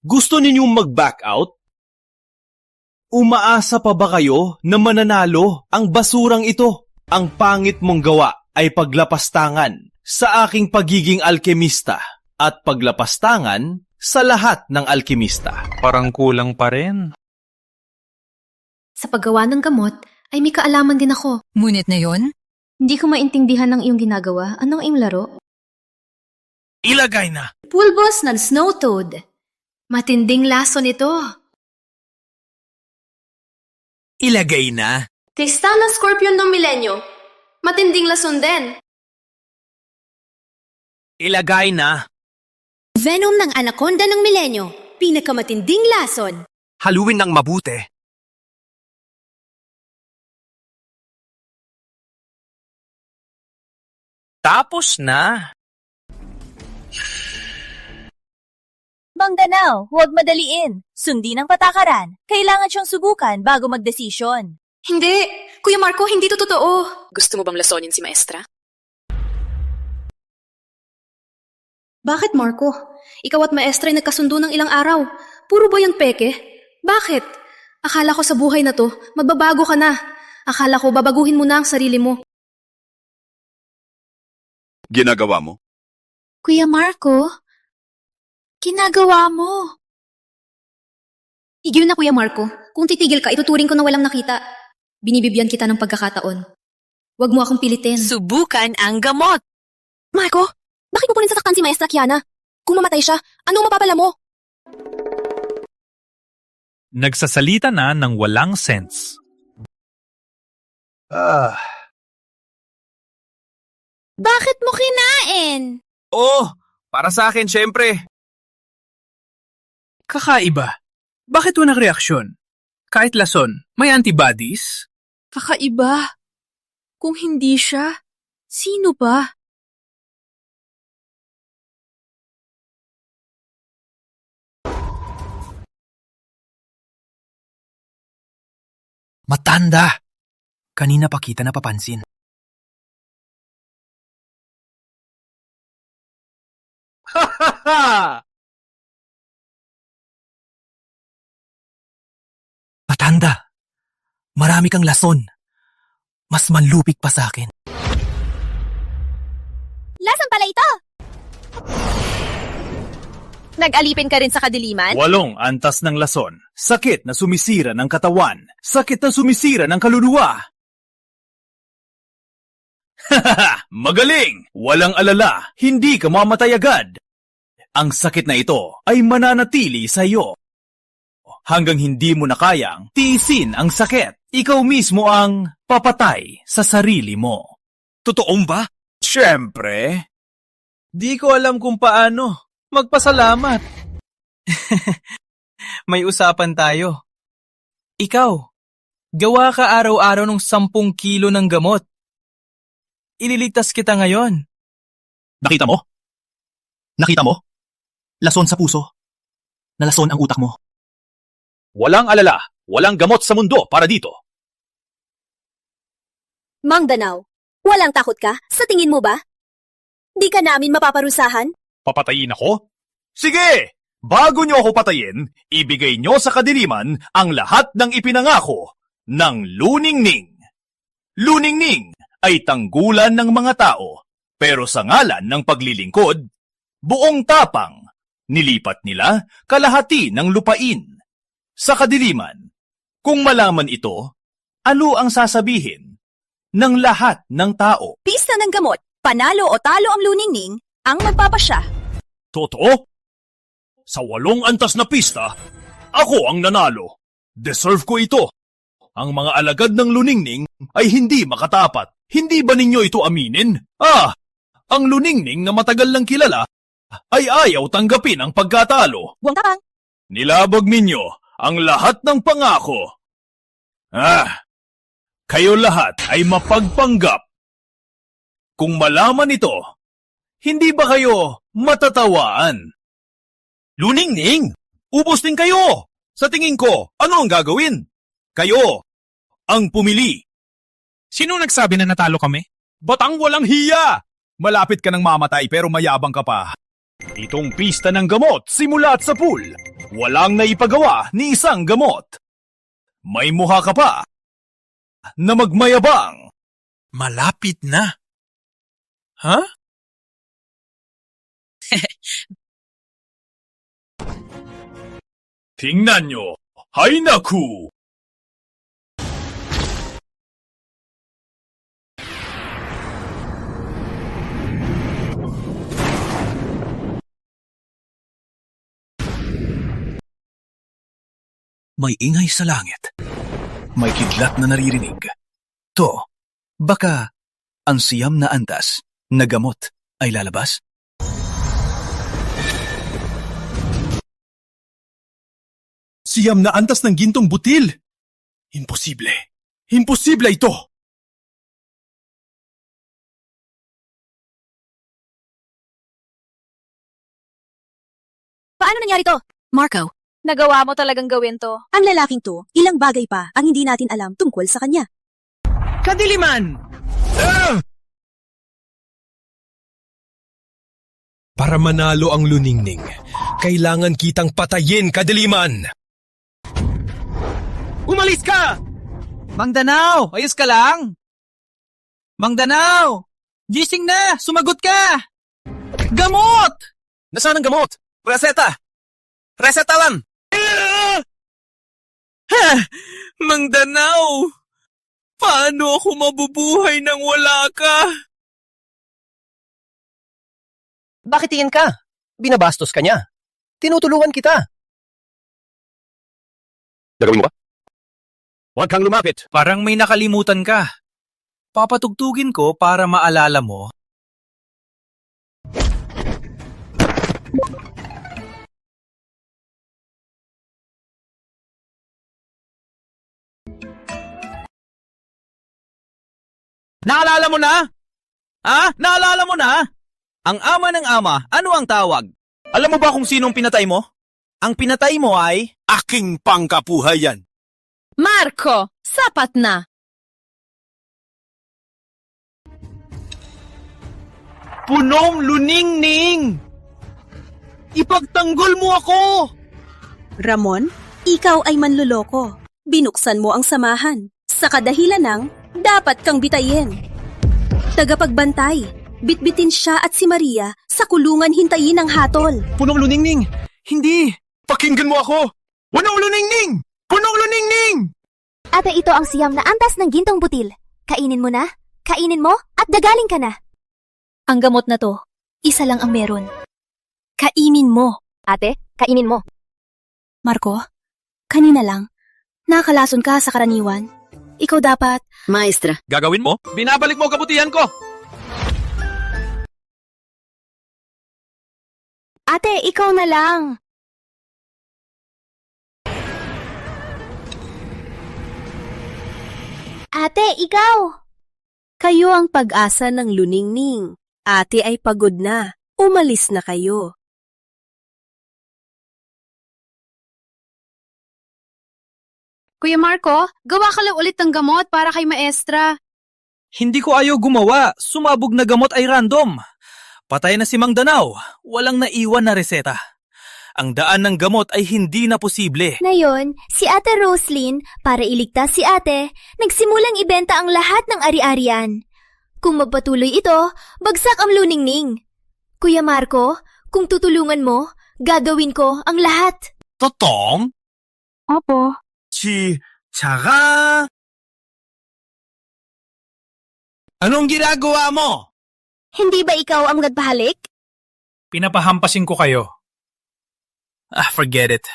Gusto ninyong mag-back out? Umaasa pa ba kayo na mananalo ang basurang ito? Ang pangit mong gawa ay paglapastangan sa aking pagiging alkemista at paglapastangan sa lahat ng alkemista.
Parang kulang pa rin.
Sa paggawa ng gamot, ay may kaalaman din ako.
Ngunit ngayon,
Hindi ko maintindihan ng iyong ginagawa. Anong iyong laro?
Ilagay na.
Pulbos ng snow toad. Matinding lason ito.
Ilagay na.
Testa ng scorpion ng milenyo. Matinding lason din.
Ilagay na.
Venom ng anaconda ng milenyo. Pinakamatinding lason.
Haluin ng mabuti. Tapos na.
Mangganaw, huwag madaliin. Sundin ang patakaran. Kailangan siyang subukan bago magdesisyon.
Hindi! Kuya Marco, hindi to totoo.
Gusto mo bang lasonin si Maestra?
Bakit, Marco? Ikaw at Maestra ay nagkasundo ng ilang araw. Puro ba yan peke? Bakit? Akala ko sa buhay na to, magbabago ka na. Akala ko babaguhin mo na ang sarili mo.
Ginagawa mo?
Kuya Marco, ginagawa mo. Tigil na, Kuya Marco. Kung titigil ka, ituturing ko na walang nakita. Binibibigyan kita ng pagkakataon. Huwag mo akong pilitin.
Subukan ang gamot.
Marco, bakit mo po rin sasaktan si Maestra Kiana? Kung mamatay siya, anong mapapala mo?
Nagsasalita na ng walang sense.
Bakit mo kinain?
Oh, para sa akin, syempre.
Kakaiba. Bakit walang reaksyon? Kahit lason, may antibodies?
Kakaiba. Kung hindi siya, sino ba?
Matanda! Kanina pa kita napapansin. Matanda! Marami kang lason. Mas manlupig pa sa akin.
Lasan pala ito! Nag-alipin ka rin sa kadiliman?
8 antas ng lason. Sakit na sumisira ng katawan. Sakit na sumisira ng kaluluwa. Magaling! Walang alala. Hindi ka mamatay agad. Ang sakit na ito ay mananatili sa iyo. Hanggang hindi mo na kayang tiisin ang sakit. Ikaw mismo ang papatay sa sarili mo.
Totoong ba?
Siyempre. Di ko alam kung paano. Magpasalamat.
May usapan tayo. Ikaw, gawa ka araw-araw ng 10 kilo ng gamot. Ililigtas kita ngayon.
Nakita mo? Nakita mo? Lason sa puso. Nalason ang utak mo.
Walang alala, walang gamot sa mundo para dito.
Mang Danaw, walang takot ka? Sa tingin mo ba? Di ka namin mapaparusahan?
Papatayin ako? Sige! Bago niyo ako patayin, ibigay niyo sa kadiliman ang lahat ng ipinangako ng Luningning. Luningning ay tanggulan ng mga tao, pero sa ngalan ng paglilingkod, buong tapang, nilipat nila kalahati ng lupain. Sa kadiliman, kung malaman ito, ano ang sasabihin ng lahat ng tao?
Pista ng gamot. Panalo o talo ang Luningning ang magpapasya.
Totoo? Sa 8 antas na pista, ako ang nanalo. Deserve ko ito. Ang mga alagad ng Luningning ay hindi makatapat. Hindi ba ninyo ito aminin? Ang Luningning na matagal lang kilala ay ayaw tanggapin ang pagkatalo.
Buwang tapang.
Nilabag ninyo ang lahat ng pangako. Kayo lahat ay mapagpanggap. Kung malaman ito, hindi ba kayo matatawaan? Luningning, ubos din kayo! Sa tingin ko, ano ang gagawin? Kayo, ang pumili.
Sino nagsabi na natalo kami?
Batang walang hiya! Malapit ka ng mamatay pero mayabang ka pa. Itong pista ng gamot simula sa pool. Walang naipagawa ni isang gamot. May mukha ka pa na magmayabang.
Malapit na. Ha?
Tingnan nyo! Hay naku!
May ingay sa langit. May kidlat na naririnig. To, baka ang siyam na antas na gamot ay lalabas?
Siyam na antas ng gintong butil! Imposible! Imposible ito!
Paano nangyari to? Marco, nagawa mo talagang gawin to.
Ang lalaking to, ilang bagay pa ang hindi natin alam tungkol sa kanya.
Kadiliman!
Para manalo ang Luningning, kailangan kitang patayin, Kadiliman!
Umalis ka! Mang Danaw, ayos ka lang? Mang Danaw! Gising na! Sumagot ka! Gamot!
Nasaan ang gamot? Reseta! Reseta lang!
Mang Danaw! Paano ako mabubuhay nang wala ka?
Bakit tingin ka? Binabastos ka niya. Tinutulungan kita.
Gagawin mo ba? Huwag kang lumapit.
Parang may nakalimutan ka. Papatugtugin ko para maalala mo
Naalala mo na? Naalala mo na? Ang ama ng ama, ano ang tawag? Alam mo ba kung sinong pinatay mo? Ang pinatay mo ay...
Aking pangkabuhayan.
Marco, sapat na!
Punong luningning! Ipagtanggol mo ako!
Ramon, ikaw ay manloloko. Binuksan mo ang samahan. Sa kadahilan ng dapat kang bitayin. Tagapagbantay, bitbitin siya at si Maria sa kulungan hintayin ng hatol.
Punong luningning! Hindi! Pakinggan mo ako! Punong luningning! Punong luningning!
Ate, ito ang siyam na antas ng gintong butil. Kainin mo na, kainin mo, at gagaling ka na. Ang gamot na to, isa lang ang meron. Kainin mo. Ate, kainin mo. Marco, kanina lang, nakalason ka sa karaniwan. Ikaw dapat...
Maestra.
Gagawin mo? Binabalik mo kabutihan ko!
Ate, ikaw na lang. Ate, ikaw.
Kayo ang pag-asa ng luningning. Ate ay pagod na. Umalis na kayo.
Kuya Marco, gawa ka lang ulit ng gamot para kay maestra.
Hindi ko ayaw gumawa. Sumabog na gamot ay random. Patay na si Mang Danaw. Walang naiwan na reseta. Ang daan ng gamot ay hindi na posible.
Ngayon, si Ate Roslyn, para iligtas si ate, nagsimulang ibenta ang lahat ng ari-arian. Kung magpatuloy ito, bagsak ang luningning. Kuya Marco, kung tutulungan mo, gagawin ko ang lahat.
Totong?
Opo.
Tsaka... Anong ginagawa mo?
Hindi ba ikaw ang nagpahalik?
Pinapahampasin ko kayo. Forget it.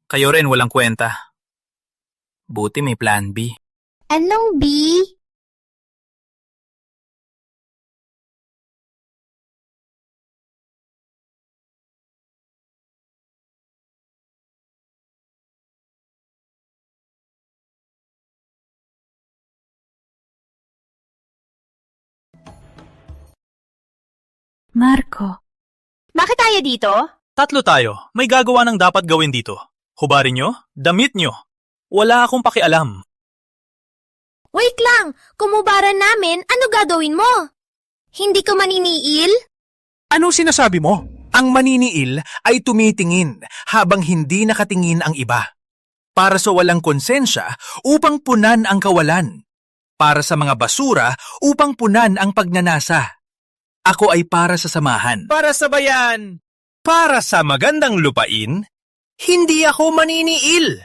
Kayo rin walang kwenta. Buti may plan B.
Anong B?
Marco.
Bakit tayo dito?
Tatlo tayo. May gagawa ng dapat gawin dito. Hubarin nyo, damit nyo. Wala akong pakialam.
Wait lang! Kumubaran namin, ano gagawin mo? Hindi ka maniniil?
Ano sinasabi mo? Ang maniniil ay tumitingin habang hindi nakatingin ang iba. Para sa walang konsensya upang punan ang kawalan. Para sa mga basura upang punan ang pagnanasa. Ako ay para sa samahan.
Para sa bayan!
Para sa magandang lupain, hindi ako maniniil.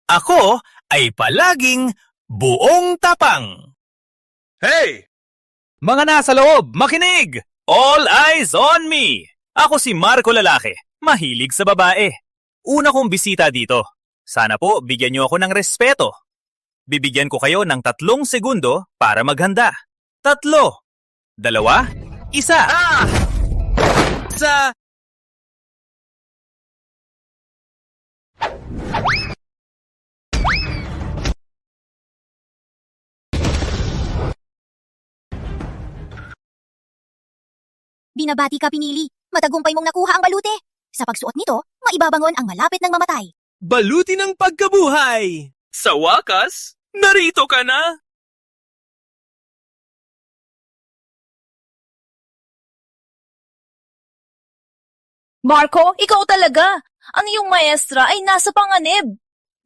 Ako ay palaging buong tapang.
Hey!
Mga nasa loob, makinig! All eyes on me! Ako si Marco Lalaki, mahilig sa babae. Una kong bisita dito. Sana po bigyan niyo ako ng respeto. Bibigyan ko kayo ng 3 segundo para maghanda. 3, 2, 1.
Sa...
Binabati ka pinili. Matagumpay mong nakuha ang balute. Sa pagsuot nito, maibabangon ang malapit ng mamatay.
Baluti ng pagkabuhay! Sa wakas, narito ka na!
Marco, ikaw talaga! Ang iyong maestra ay nasa panganib.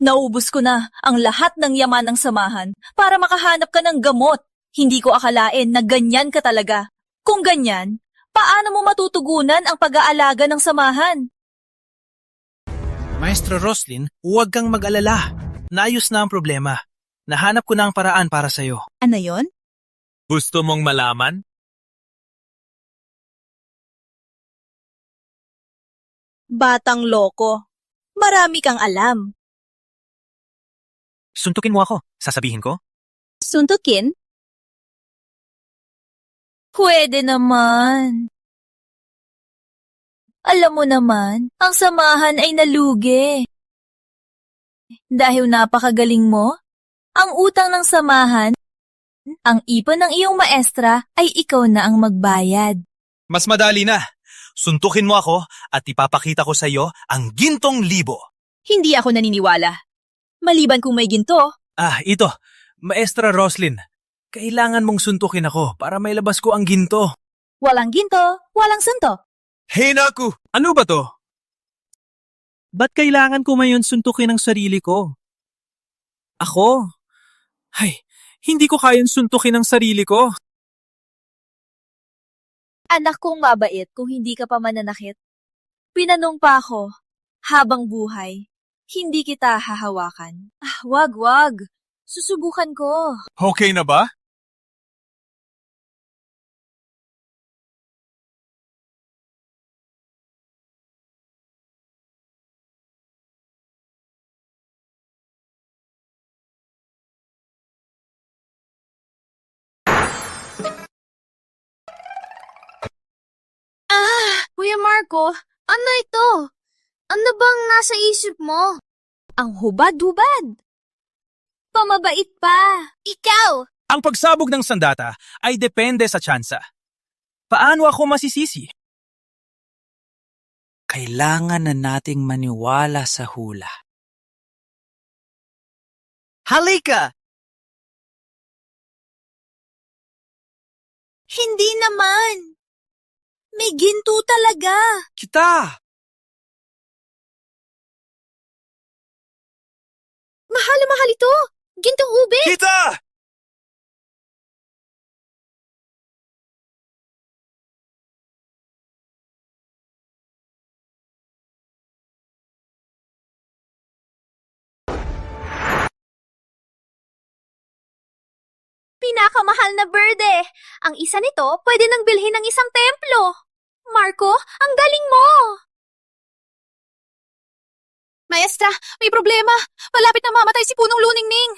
Naubos ko na ang lahat ng yaman ng samahan para makahanap ka ng gamot. Hindi ko akalain na ganyan ka talaga. Kung ganyan, paano mo matutugunan ang pag-aalaga ng samahan?
Maestro Roslyn, huwag kang mag-alala. Naayos na ang problema. Nahanap ko na ang paraan para sa'yo.
Ano yon?
Gusto mong malaman?
Batang loko. Marami kang alam.
Suntukin mo ako. Sasabihin ko?
Suntukin? Pwede naman. Alam mo naman, ang samahan ay nalugi. Dahil napakagaling mo, ang utang ng samahan
Ang ipon ng iyong maestra ay ikaw na ang magbayad.
Mas madali na. Suntukin mo ako at ipapakita ko sa iyo ang gintong libo.
Hindi ako naniniwala. Maliban kung may ginto,
Ito. Maestra Roslyn, kailangan mong suntukin ako para mailabas ko ang ginto.
walang ginto, walang suntok.
Hey naku! Ano ba to?
Ba't kailangan ko ngayon suntukin ang sarili ko? Ako? Ay, hindi ko kayang suntukin ang sarili ko.
Anak kong mabait kung hindi ka pa mananakit. Pinanong pa ako, habang buhay, hindi kita hahawakan. Wag. Susubukan ko.
Okay na ba?
Kuya Marco, ano ito? Ano bang nasa isip mo?
Ang hubad-hubad. Pamabait pa.
Ikaw!
Ang pagsabog ng sandata ay depende sa tsansa. Paano ako masisisi?
Kailangan na nating maniwala sa hula.
Halika!
Hindi naman. May ginto talaga.
Kita!
Mahal na mahal ito! Gintong ube!
Kita!
Pinakamahal na berde! Ang isa nito pwede nang bilhin ng isang templo. Marco, ang galing mo!
Maestra, may problema. Malapit na mamatay si Punong Luningning.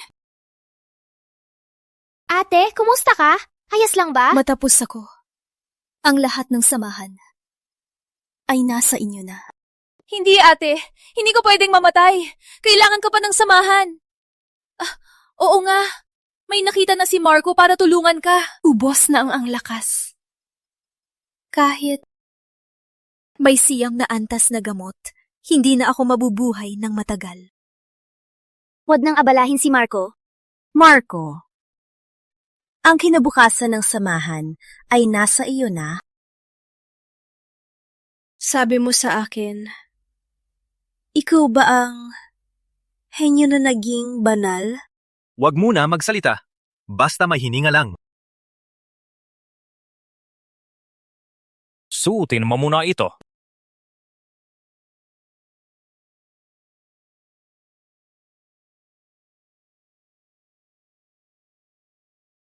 Ate, kumusta ka? Ayos lang ba?
Matapos ako. Ang lahat ng samahan ay nasa inyo na.
Hindi ate, hindi ko pwedeng mamatay. Kailangan ka pa ng samahan. Oo nga, may nakita na si Marco para tulungan ka.
Ubos na ang lakas. Kahit may siyam na antas na gamot, hindi na ako mabubuhay ng matagal.
Huwag nang abalahin si Marco.
Marco, ang kinabukasan ng samahan ay nasa iyo na. Sabi mo sa akin, ikaw ba ang henyo na naging banal?
Huwag muna magsalita. Basta may hininga lang. Suotin mo muna ito.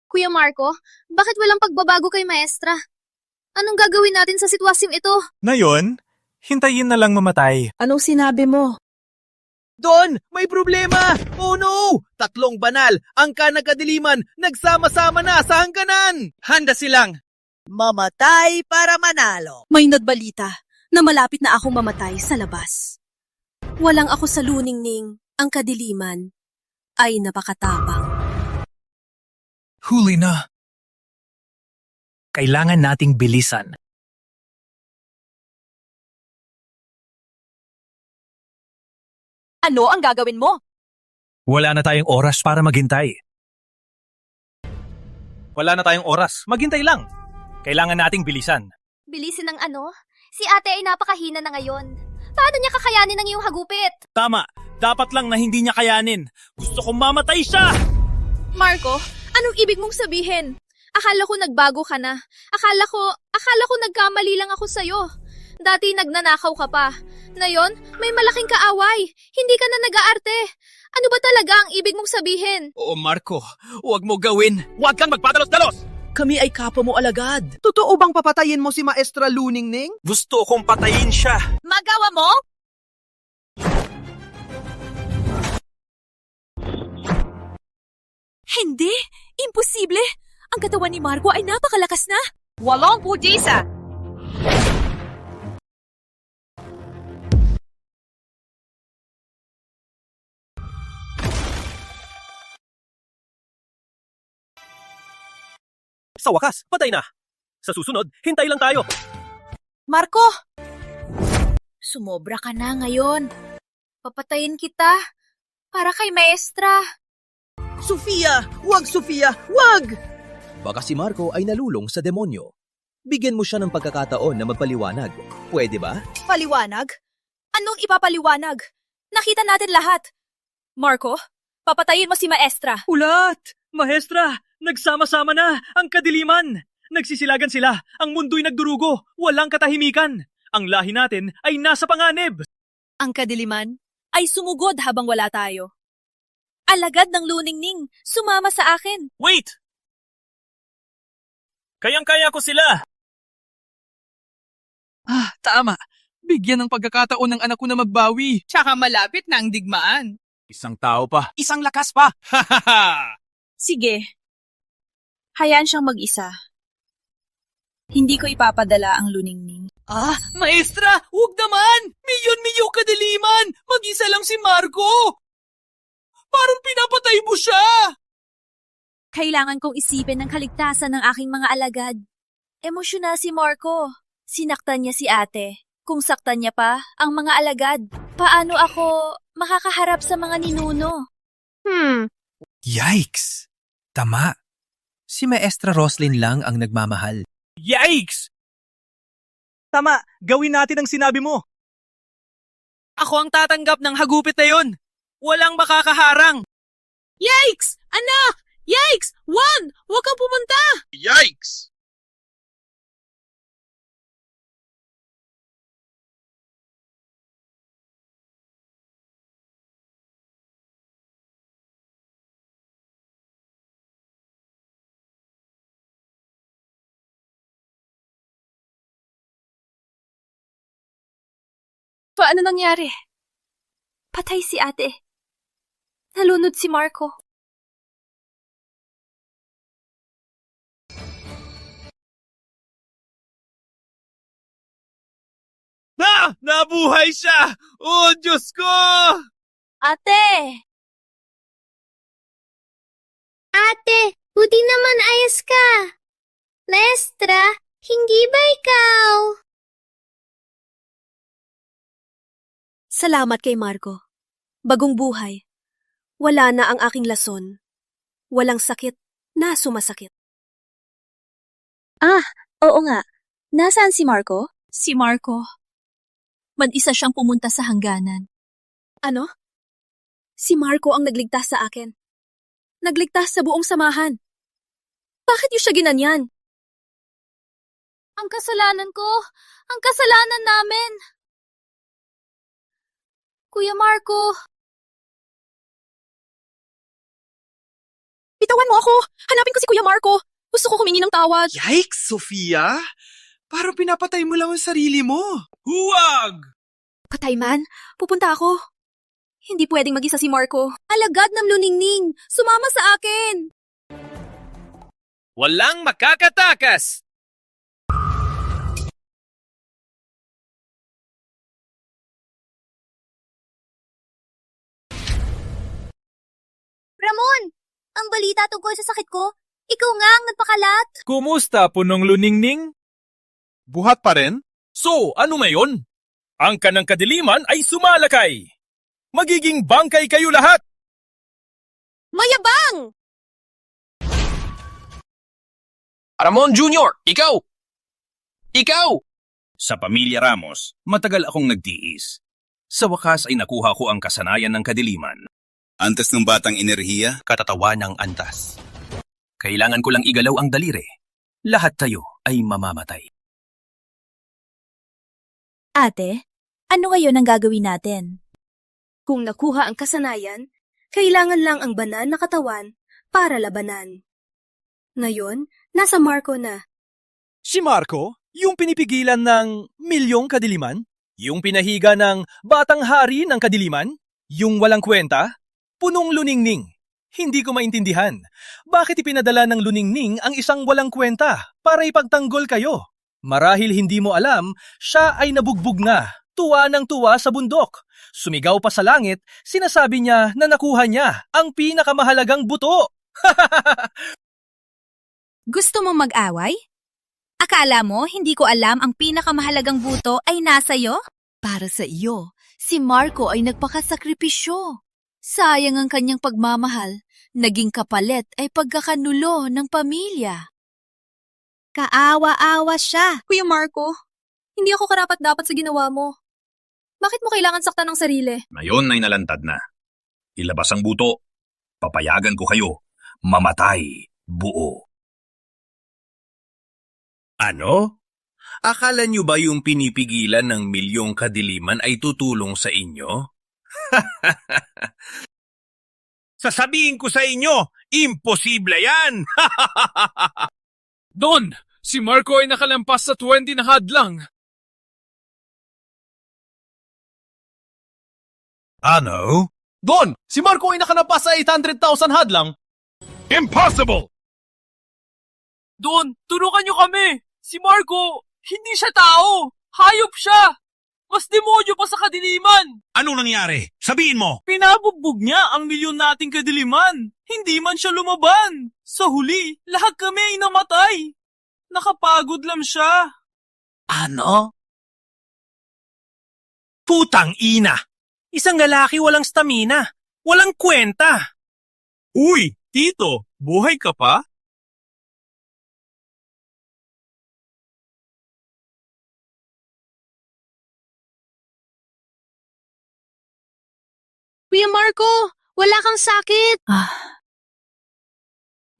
Kuya Marco, bakit walang pagbabago kay maestra? Anong gagawin natin sa sitwasyong ito?
Ngayon, hintayin na lang mamatay.
Anong sinabi mo?
Don, may problema! Oh no! 3 banal, ang kanagkadiliman, nagsama-sama na sa hangganan! Handa silang mamatay para manalo.
May nagbalita na malapit na akong mamatay sa labas. Walang ako sa luningning, ang kadiliman ay napakatapang.
Huli na. Kailangan nating bilisan.
Ano ang gagawin mo?
Wala na tayong oras para maghintay. Wala na tayong oras. Maghintay lang. Kailangan nating bilisan.
Bilisin ng ano? Si ate ay napakahina na ngayon. Paano niya kakayanin ang iyong hagupit?
Tama. Dapat lang na hindi niya kayanin. Gusto kong mamatay siya!
Marco, anong ibig mong sabihin? Akala ko nagbago ka na. Akala ko nagkamali lang ako sa'yo. Dati nagnanakaw ka pa. Ngayon, may malaking kaaway. Hindi ka na nag-aarte. Ano ba talaga ang ibig mong sabihin?
Oo, Marco, huwag mo gawin. Huwag kang magpadalos-dalos! Kami ay kapwa mo alagad.
Totoo bang papatayin mo si Maestra Luningning?
Gusto kong patayin siya.
Magawa mo?
Hindi! Imposible! Ang katawan ni Marco ay napakalakas na!
Walong pudisa!
Sa wakas, patay na. Sa susunod, hintay lang tayo.
Marco! Sumobra ka na ngayon. Papatayin kita. Para kay Maestra.
Sofia! Wag, Sofia! Wag! Baka si Marco ay nalulong sa demonyo. Bigyan mo siya ng pagkakataon na magpaliwanag. Pwede ba?
Paliwanag? Anong ipapaliwanag? Nakita natin lahat. Marco, papatayin mo si Maestra.
Ulat! Maestra, nagsama-sama na ang kadiliman. Nagsisilagan sila. Ang mundo'y nagdurugo. Walang katahimikan. Ang lahi natin ay nasa panganib.
Ang kadiliman ay sumugod habang wala tayo. Alagad ng luningning, sumama sa akin.
Wait! Kayang-kaya ko sila.
Tama. Bigyan ng pagkakataon ng anak ko na magbawi. Tsaka malapit na ang digmaan.
Isang tao pa.
Isang lakas pa.
Sige. Hayaan siyang mag-isa. Hindi ko ipapadala ang luningning.
Maestra! Huwag naman! Milyon-milyon kadiliman! Mag-isa lang si Marco! Parang pinapatay mo siya!
Kailangan kong isipin ang kaligtasan ng aking mga alagad. Emosyonal si Marco. Sinaktan niya si ate. Kung saktan niya pa ang mga alagad, paano ako makakaharap sa mga ninuno?
Yikes! Tama. Si Maestra Roslyn lang ang nagmamahal.
Yikes! Tama, gawin natin ang sinabi mo.
Ako ang tatanggap ng hagupit na yon. Walang makakaharang.
Yikes! Anak! Yikes! Juan! Huwag kang pumunta!
Yikes!
Paano nangyari? Patay si ate. Nalunod si Marco.
Nabuhay siya! Oh, Diyos ko!
Ate!
Ate, buti naman ayos ka. Maestra, hindi ba ikaw?
Salamat kay Marco. Bagong buhay. Wala na ang aking lason. Walang sakit na sumasakit.
Oo nga. Nasaan si Marco? Si Marco. Mag-isa siyang pumunta sa hangganan.
Ano? Si Marco ang nagligtas sa akin. Nagligtas sa buong samahan. Bakit niyo siya ginanyan?
Ang kasalanan ko! Ang kasalanan namin! Kuya Marco!
Bitawan mo ako! Hanapin ko si Kuya Marco! Gusto ko humingi ng tawad.
Yikes, Sofia! Parang pinapatay mo lang ang sarili mo.
Huwag!
Patay man, pupunta ako. Hindi pwedeng mag-isa si Marco. Alagad ng luningning! Sumama sa akin!
Walang makakatakas!
Ramon! Ang balita tungkol sa sakit ko, ikaw nga ang nagpakalat.
Kumusta, punong luningning?
Buhat pa rin?
So, ano mayon? Ang kanang kadiliman ay sumalakay. Magiging bangkay kayo lahat.
Mayabang!
Ramon Jr., ikaw! Ikaw!
Sa pamilya Ramos, matagal akong nagtiis. Sa wakas ay nakuha ko ang kasanayan ng kadiliman. Antas ng batang enerhiya,
Katatawan ng antas. Kailangan ko lang igalaw ang daliri. Lahat tayo ay mamamatay.
Ate, ano ngayon ang gagawin natin?
Kung nakuha ang kasanayan, kailangan lang ang banal na katawan para labanan. Ngayon, nasa Marco na.
Si Marco, yung pinipigilan ng milyong kadiliman? Yung pinahiga ng batang hari ng kadiliman? Yung walang kwenta? Punong luningning. Hindi ko maintindihan. Bakit ipinadala ng luningning ang isang walang kwenta para ipagtanggol kayo? Marahil hindi mo alam, siya ay nabugbog na. Tuwa ng tuwa sa bundok. Sumigaw pa sa langit, sinasabi niya na nakuha niya ang pinakamahalagang buto.
Gusto mo mag-away? Akala mo hindi ko alam ang pinakamahalagang buto ay nasa iyo?
Para sa iyo, si Marco ay nagpakasakripisyo. Sayang ang kanyang pagmamahal. Naging kapalit ay pagkakanulo ng pamilya.
Kaawa-awa siya. Kuya Marco, hindi ako karapat-dapat sa ginawa mo. Bakit mo kailangan saktan ng sarili?
Ngayon ay nalantad na. Ilabas ang buto. Papayagan ko kayo. Mamatay buo.
Ano? Akala niyo ba yung pinipigilan ng milyong kadiliman ay tutulong sa inyo?
Sasabihin ko sa inyo, imposible yan! Don, si Marco ay nakalampas sa 20 na hadlang.
Ano?
Don, si Marco ay nakalampas sa 800,000 hadlang.
Impossible!
Don, tulungan niyo kami! Si Marco, hindi siya tao! Hayop siya! Mas demonyo pa sa kadiliman!
Anong nangyari? Sabihin mo!
Pinabugbog niya ang milyon nating kadiliman! Hindi man siya lumaban! Sa huli, lahat kami ay namatay! Nakapagod lang siya!
Ano? Putang ina! Isang lalaki walang stamina! Walang kwenta!
Uy, Tito, buhay ka pa?
Kuya Marco, wala kang sakit.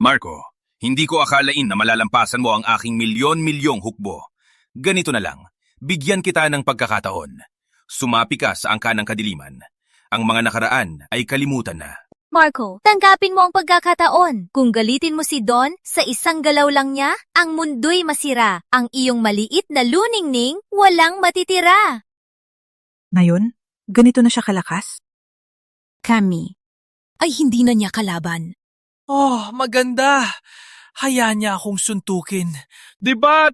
Marco, hindi ko akalain na malalampasan mo ang aking milyon-milyong hukbo. Ganito na lang, bigyan kita ng pagkakataon. Sumapi ka sa angka ng kadiliman. Ang mga nakaraan ay kalimutan na.
Marco, tanggapin mo ang pagkakataon. Kung galitin mo si Don, sa isang galaw lang niya, ang mundo'y masira. Ang iyong maliit na luningning, walang matitira.
Ngayon, ganito na siya kalakas?
Kami ay hindi na niya kalaban.
Oh, maganda. Hayaan niya akong suntukin. Debat!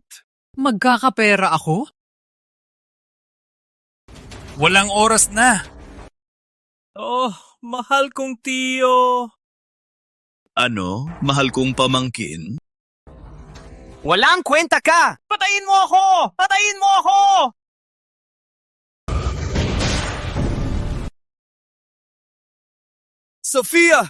Magkakapera ako? Walang oras na. Oh, mahal kong tiyo.
Ano? Mahal kong pamangkin?
Walang kwenta ka! Patayin mo ako! Patayin mo ako!
Sofia!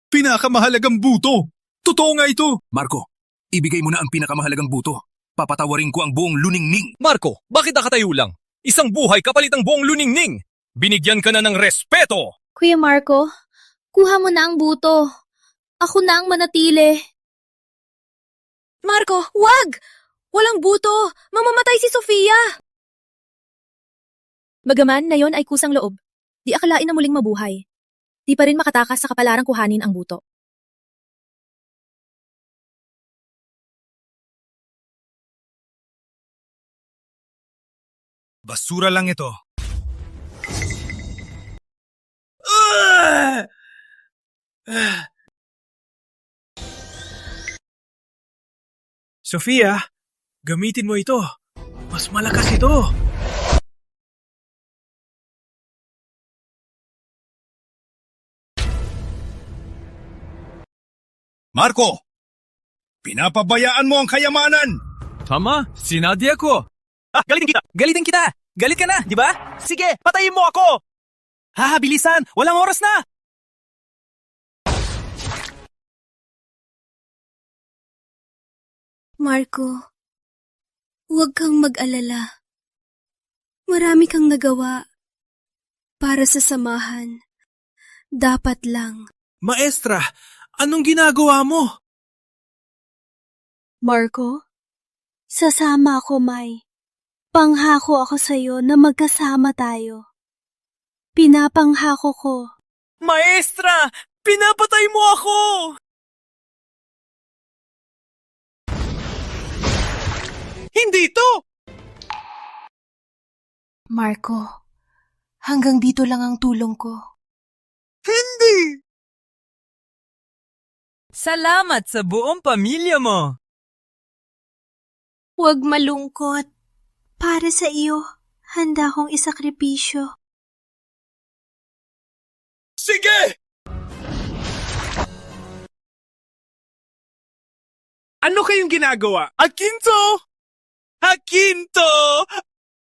Pinakamahalagang buto! Totoo nga ito!
Marco, ibigay mo na ang pinakamahalagang buto. Papatawarin ko ang buong luningning.
Marco, bakit nakatayo lang? Isang buhay kapalit ang buong luningning! Binigyan ka na ng respeto!
Kuya Marco, kuha mo na ang buto. Ako na ang manatili.
Marco, wag! Walang buto! Mamamatay si Sofia! Bagaman na yon ay kusang loob, di akalain na muling mabuhay. Di pa rin makatakas sa kapalarang kuhanin ang buto.
Basura lang ito. Sofia, gamitin mo ito. Mas malakas ito.
Marco! Pinapabayaan mo ang kayamanan!
Tama, sinadya ko.
Galitin kita! Galitin kita! Galit ka na, di ba? Sige, patayin mo ako! Bilisan! Walang oras na!
Marco, huwag kang mag-alala. Marami kang nagawa para sa samahan. Dapat lang.
Maestra, anong ginagawa mo?
Marco, sasama ako, May. Panghako ako sa'yo na magkasama tayo. Pinapanghako ko.
Maestra! Pinapatay mo ako! Hindi to!
Marco, hanggang dito lang ang tulong ko.
Hindi!
Salamat sa buong pamilya mo.
Huwag malungkot. Para sa iyo, handa kong isakripisyo.
Sige!
Ano kayong ginagawa?
Akinto! Akinto!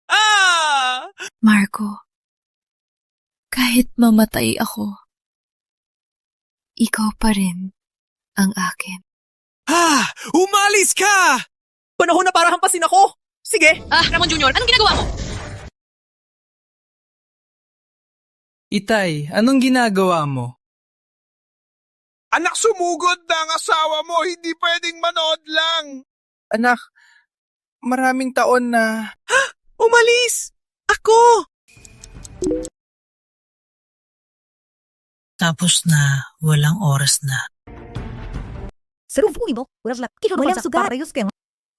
Ah!
Marco, kahit mamatay ako, ikaw pa rin ang akin.
Ha! Umalis ka! Panahon na para hampasin ako! Sige!
Ramon Jr., anong ginagawa mo?
Itay, anong ginagawa mo?
Anak, sumugod na ang asawa mo. Hindi pwedeng manood lang.
Anak, maraming taon na...
Umalis! Ako!
Tapos na, walang oras na.
Sarufuni mo, walang
sugat.
parayos kayo.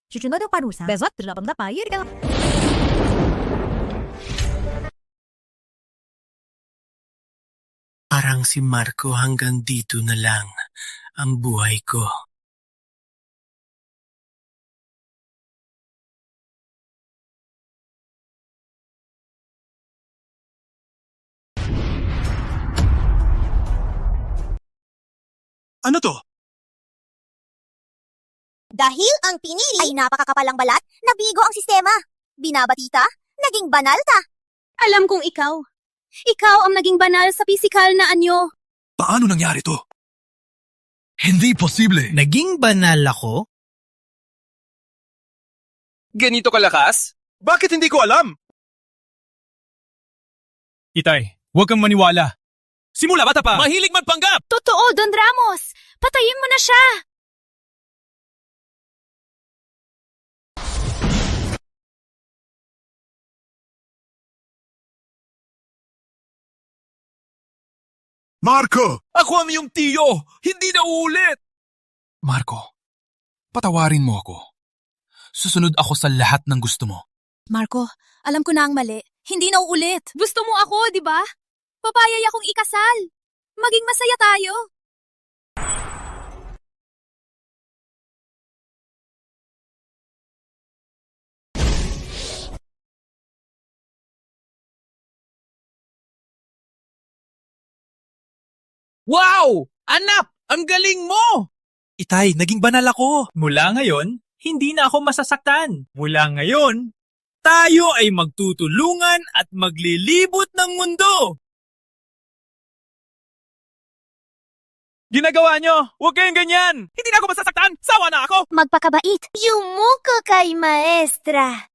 Susunod ang parusa. Bezot, lapang napayir ka.
Parang si Marco hanggang dito na lang ang buhay ko.
Ano to?
Dahil ang pinili ay napakakapalang balat, nabigo ang sistema. Binabatita, naging banal ka.
Alam kong ikaw. Ikaw ang naging banal sa pisikal na anyo.
Paano nangyari to? Hindi posible.
Naging banal ako?
Ganito kalakas?
Bakit hindi ko alam? Itay, huwag kang maniwala.
Simula bata pa! Mahilig magpanggap!
Totoo, Don Ramos. Patayin mo na siya.
Marco!
Ako ang iyong tiyo! Hindi na uulit!
Marco, patawarin mo ako. Susunod ako sa lahat ng gusto mo.
Marco, alam ko na ang mali. Hindi na uulit. Gusto mo ako, di ba? Papayay akong ikasal. Maging masaya tayo.
Wow! Anak! Ang galing mo!
Itay, naging banal ako.
Mula ngayon, hindi na ako masasaktan. Mula ngayon, tayo ay magtutulungan at maglilibot ng mundo.
Ginagawa nyo! Huwag kayong ganyan! Hindi na ako masasaktan! Sawa na ako!
Magpakabait. Yumuko kay maestra.